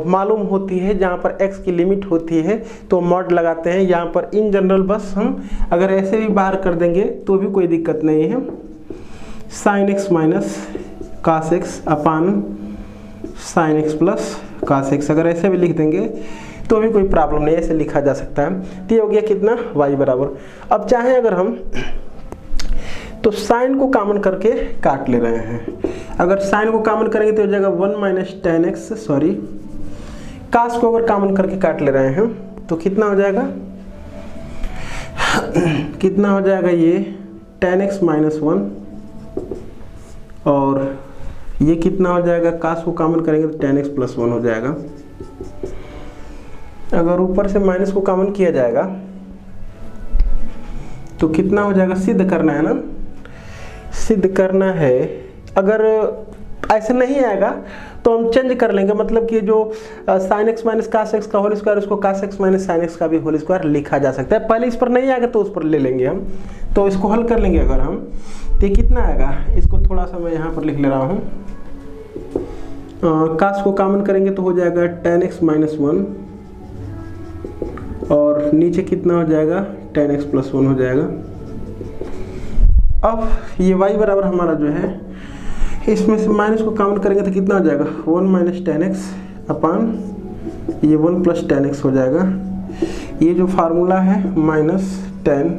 मालूम होती है, जहाँ पर x की लिमिट होती है तो मॉड लगाते हैं। यहाँ पर इन जनरल बस हम अगर ऐसे भी बाहर कर देंगे तो भी कोई दिक्कत नहीं है। sin x minus cos x अपान sin x plus cos x, अगर ऐसे भी लिख देंगे तो भी कोई प्रॉब्लम नहीं है, ऐसे लिखा जा सकता है। तो ये हो गया कितना, y बराबर। अब चाहे अगर हम तो साइन को कॉमन करके काट ले रहे हैं, अगर साइन को कॉमन करेंगे तो हो जाएगा 1 माइनस टेन एक्स, सॉरी कास को अगर कॉमन करके काट ले रहे हैं तो कितना हो जाएगा, कितना हो जाएगा ये टेन एक्स माइनस 1, और ये कितना हो जाएगा, कास को कॉमन करेंगे तो टेन एक्स प्लस 1 हो जाएगा। अगर ऊपर से माइनस को कॉमन किया जाएगा तो कितना हो जाएगा, सिद्ध करना है ना, सिद्ध करना है। अगर ऐसे नहीं आएगा तो हम चेंज कर लेंगे, मतलब कि जो sin x minus cos x का होल स्क्वायर, उसको cos x minus sine x का भी होल स्क्वायर लिखा जा सकता है। पहले इस पर नहीं आएगा तो उस पर ले लेंगे हम, तो इसको हल कर लेंगे अगर हम, तो कितना आएगा, इसको थोड़ा सा मैं यहाँ पर लिख ले रहा हूँ। कास को कॉमन करेंगे तो हो जाएगा टेन एक्स माइनस 1, और नीचे कितना हो जाएगा, टेन एक्स प्लस 1 हो जाएगा। अब ये y बराबर हमारा जो है, इसमें से माइनस को काउंट करेंगे तो कितना हो जाएगा, 1 माइनस टेन एक्स अपान ये 1 प्लस टेन एक्स हो जाएगा। ये जो फार्मूला है माइनस टेन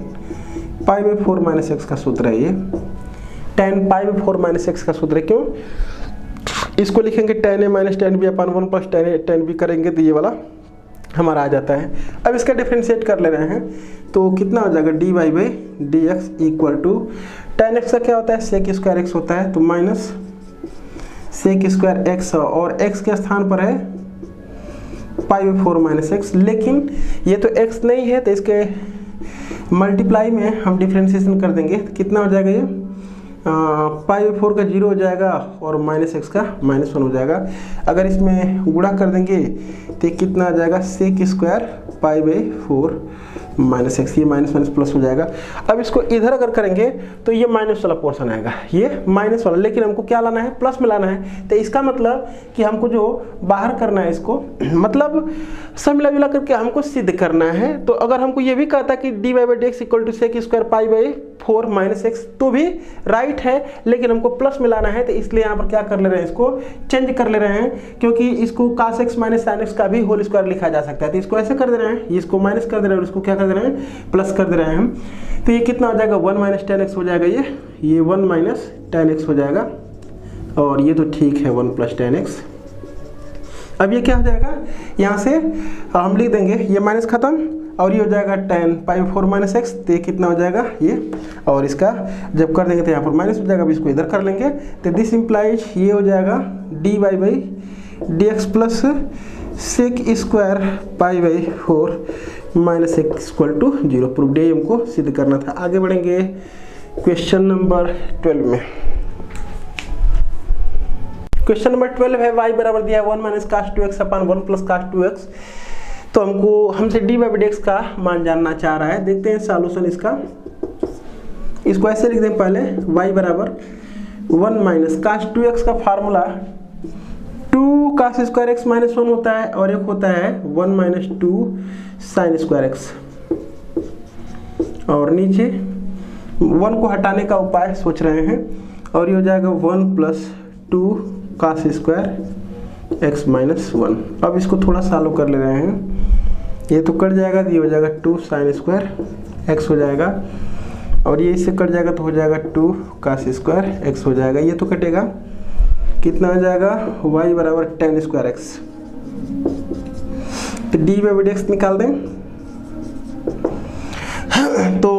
पाई में 4 माइनस एक्स का सूत्र है, ये टेन पाई में 4 माइनस एक्स का सूत्र है। क्यों, इसको लिखेंगे टेन ए माइनस टेन बी अपान 1 प्लस टेन ए टेन बी करेंगे तो ये वाला हमारा आ जाता है। अब इसका डिफरेंशिएट कर ले रहे हैं तो कितना हो जाएगा, d y by d x equal to tan x का क्या होता है, सेक स्क्वायर एक्स होता है, तो माइनस सेक स्क्वायर एक्स, और एक्स के स्थान पर है पाई में 4 माइनस एक्स, लेकिन ये तो एक्स नहीं है तो इसके मल्टीप्लाई में हम डिफरेंशिएशन कर देंगे तो कितना हो जाएगा, ये पाई में 4 का 0 हो जाएगा और माइनस एक्स का माइनस 1 हो जाएगा। अगर इसमें गुणा कर देंगे तो कितना आ जाएगा, sec square pi by 4 minus x, ये माइनस माइनस प्लस हो जाएगा। अब इसको इधर अगर करेंगे तो ये माइनस वाला पोर्शन आएगा, ये माइनस वाला, लेकिन हमको क्या लाना है, प्लस में लाना है। तो इसका मतलब कि हमको जो बाहर करना है इसको, मतलब सब मिला जुला करके हमको सिद्ध करना है। तो अगर हमको ये भी कहता कि d y by d x equal to sec square pi by 4 minus x, तो भी राइट है, लेकिन हमको प्लस में लाना है। तो इसलिए यहाँ पर क्या कर ले रहे हैं, इसको चेंज कर ले रहे हैं, क्योंकि इसको कास एक्स माइनस साइन एक्स का भी होल स्क्वायर लिखा जा सकता है। तो इसको ऐसे कर दे रहे हैं, इसको माइनस कर दे रहे हैं और इसको क्या कर दे रहे हैं, प्लस कर दे रहे हैं हम। तो ये कितना हो जाएगा, 1 माइनस टेन एक्स हो जाएगा, ये 1 माइनस टेन एक्स हो जाएगा, और ये तो ठीक है 1 प्लस टेन एक्स। अब ये क्या हो जाएगा, यहाँ से हम लिख देंगे ये माइनस खत्म, और ये हो जाएगा टेन पाई 4 माइनस एक्स, तो ये कितना हो जाएगा ये, और इसका जब कर देंगे तो यहाँ पर माइनस हो जाएगा। अब इसको इधर कर लेंगे तो दिस इम्प्लाइज ये हो जाएगा d y by d x plus sec square pi by 4 minus x equal to 0। Proved हमको सिद्ध करना था। आगे बढ़ेंगे क्वेश्चन नंबर 12 में। क्वेश्चन नंबर 12 है, y बराबर दिया है 1 minus cos 2x upon 1 plus cos 2x। तो हमसे डी बाई डी एक्स का मान जानना चाह रहा है। देखते हैं सॉल्यूशन इसका। इसको ऐसे लिख दें पहले, y बराबर 1 माइनस कास 2x का formula 2 cos square x minus 1 होता है, और एक होता है 1 माइनस 2 साइन स्क्वायर एक्स, और नीचे 1 को हटाने का उपाय सोच रहे हैं, और ये हो जाएगा 1 plus 2 cos square x minus 1। अब इसको थोड़ा सॉल्व कर ले रहे हैं, ये तो कट जाएगा, ये हो जाएगा 2 साइन स्क्वायर एक्स हो जाएगा, और ये इससे कट जाएगा तो हो जाएगा 2 कास स्क्वायर एक्स हो जाएगा। ये तो कटेगा, कितना आ जाएगा, y बराबर टेन स्क्वायर एक्स। तो डी बाई डी एक्स निकाल दें तो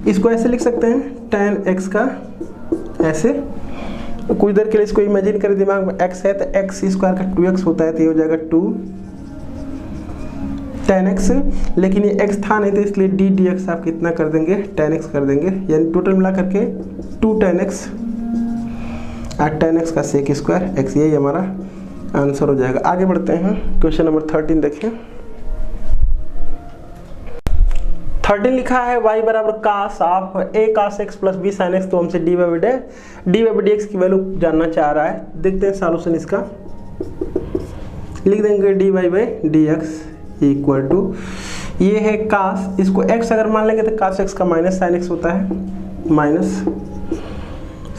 इसको ऐसे लिख सकते हैं, टेन एक्स का ऐसे, कुछ देर के लिए इसको इमेजिन करें दिमाग में, x है तो एक्स स्क्वायर का 2x होता है, तो ये हो जाएगा 2 टेन एक्स, लेकिन ये x था नहीं तो इसलिए डी डी एक्स आप कितना कर देंगे, टेन एक्स कर देंगे, यानी टोटल मिला करके 2 टेन एक्स और टेन एक्स का सेक स्क्वायर एक्स, यही हमारा आंसर हो जाएगा। आगे बढ़ते हैं, क्वेश्चन नंबर 13 देखें। 13 लिखा है y बराबर cos of a cos x plus b sin x, तो हमसे dy बाई dx की वैल्यू जानना चाह रहा है। देखते हैं सॉल्यूशन इसका, लिख देंगे dy by dx equal to, ये है कास, इसको x अगर मान लेंगे तो कास x का माइनस साइन x होता है, माइनस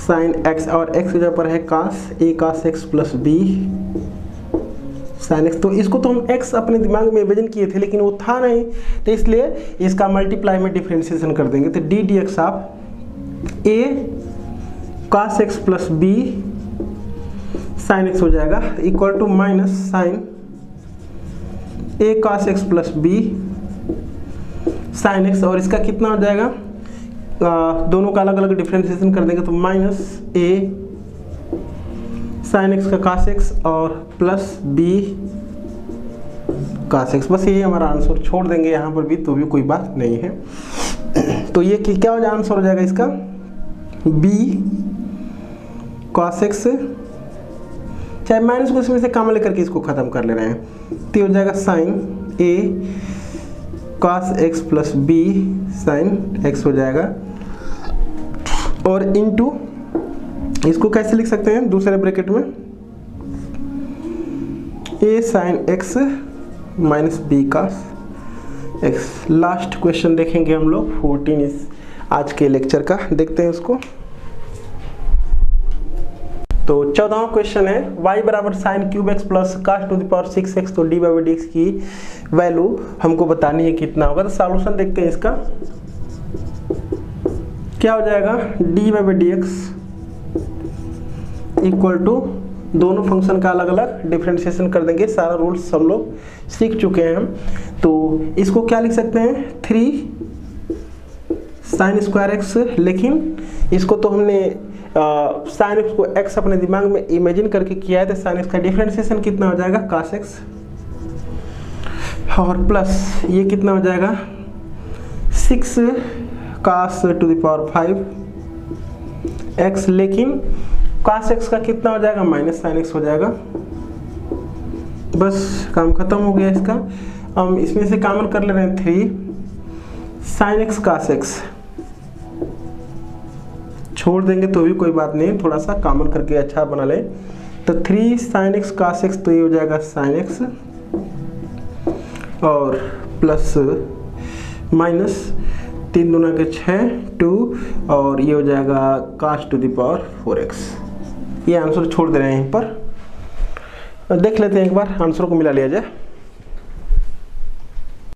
साइन x, और x की जगह पर है cos a cos x plus b sin x। तो इसको तो हम x अपने दिमाग में इमेजिन किए थे लेकिन वो था नहीं, तो इसलिए इसका मल्टीप्लाई में डिफरेंशिएशन कर देंगे, तो d dx of a cos x plus b sin x हो जाएगा equal to minus sine a cos x plus b sin x, और इसका कितना हो जाएगा, दोनों का अलग अलग डिफरेंशिएशन कर देंगे तो माइनस a sin x का cos x और प्लस b cos x। बस यही हमारा आंसर, छोड़ देंगे यहाँ पर भी तो भी कोई बात नहीं है। तो ये क्या हो जाएगा, आंसर हो जाएगा इसका b cos x, चाहे माइनस को इसमें से कॉमन लेकर के इसको खत्म कर ले रहे हैं, तो हो जाएगा sine a cos x plus b sin x हो जाएगा, और इनटू इसको कैसे लिख सकते हैं दूसरे ब्रैकेट में, a sin x minus b cos x। Last question देखेंगे हम लोग 14 इस आज के लेक्चर का, देखते हैं उसको। तो 14वां क्वेश्चन है y बराबर sine cube x plus cos to the power 6x, तो dy बाई dx की वैल्यू हमको बतानी है कितना होगा। तो सॉल्यूशन देखते हैं इसका, क्या हो जाएगा, dy by dx equal to, दोनों फंक्शन का अलग अलग डिफरेंशिएशन कर देंगे, सारा रूल्स हम लोग सीख चुके हैं हम। तो इसको क्या लिख सकते हैं, 3 साइन स्क्वायर एक्स, लेकिन इसको तो हमने साइन एक्स को x अपने दिमाग में इमेजिन करके किया है, तो साइन एक्स का डिफरेंशिएशन कितना हो जाएगा, cos x, और प्लस ये कितना हो जाएगा 6 cos to the power 5 x, लेकिन cos x का कितना हो जाएगा, माइनस साइन x हो जाएगा। बस काम खत्म हो गया इसका। हम इसमें से कॉमन कर ले रहे हैं 3 साइन x cos x, छोड़ देंगे तो भी कोई बात नहीं, थोड़ा सा कॉमन करके अच्छा बना लें। तो 3 साइन x cos x, तो ये हो जाएगा साइन x, और प्लस माइनस 3 दूना के 6 2, और ये हो जाएगा cos to the power 4x। ये आंसर छोड़ दे रहे हैं यहीं पर, देख लेते हैं एक बार आंसर को मिला लिया जाए।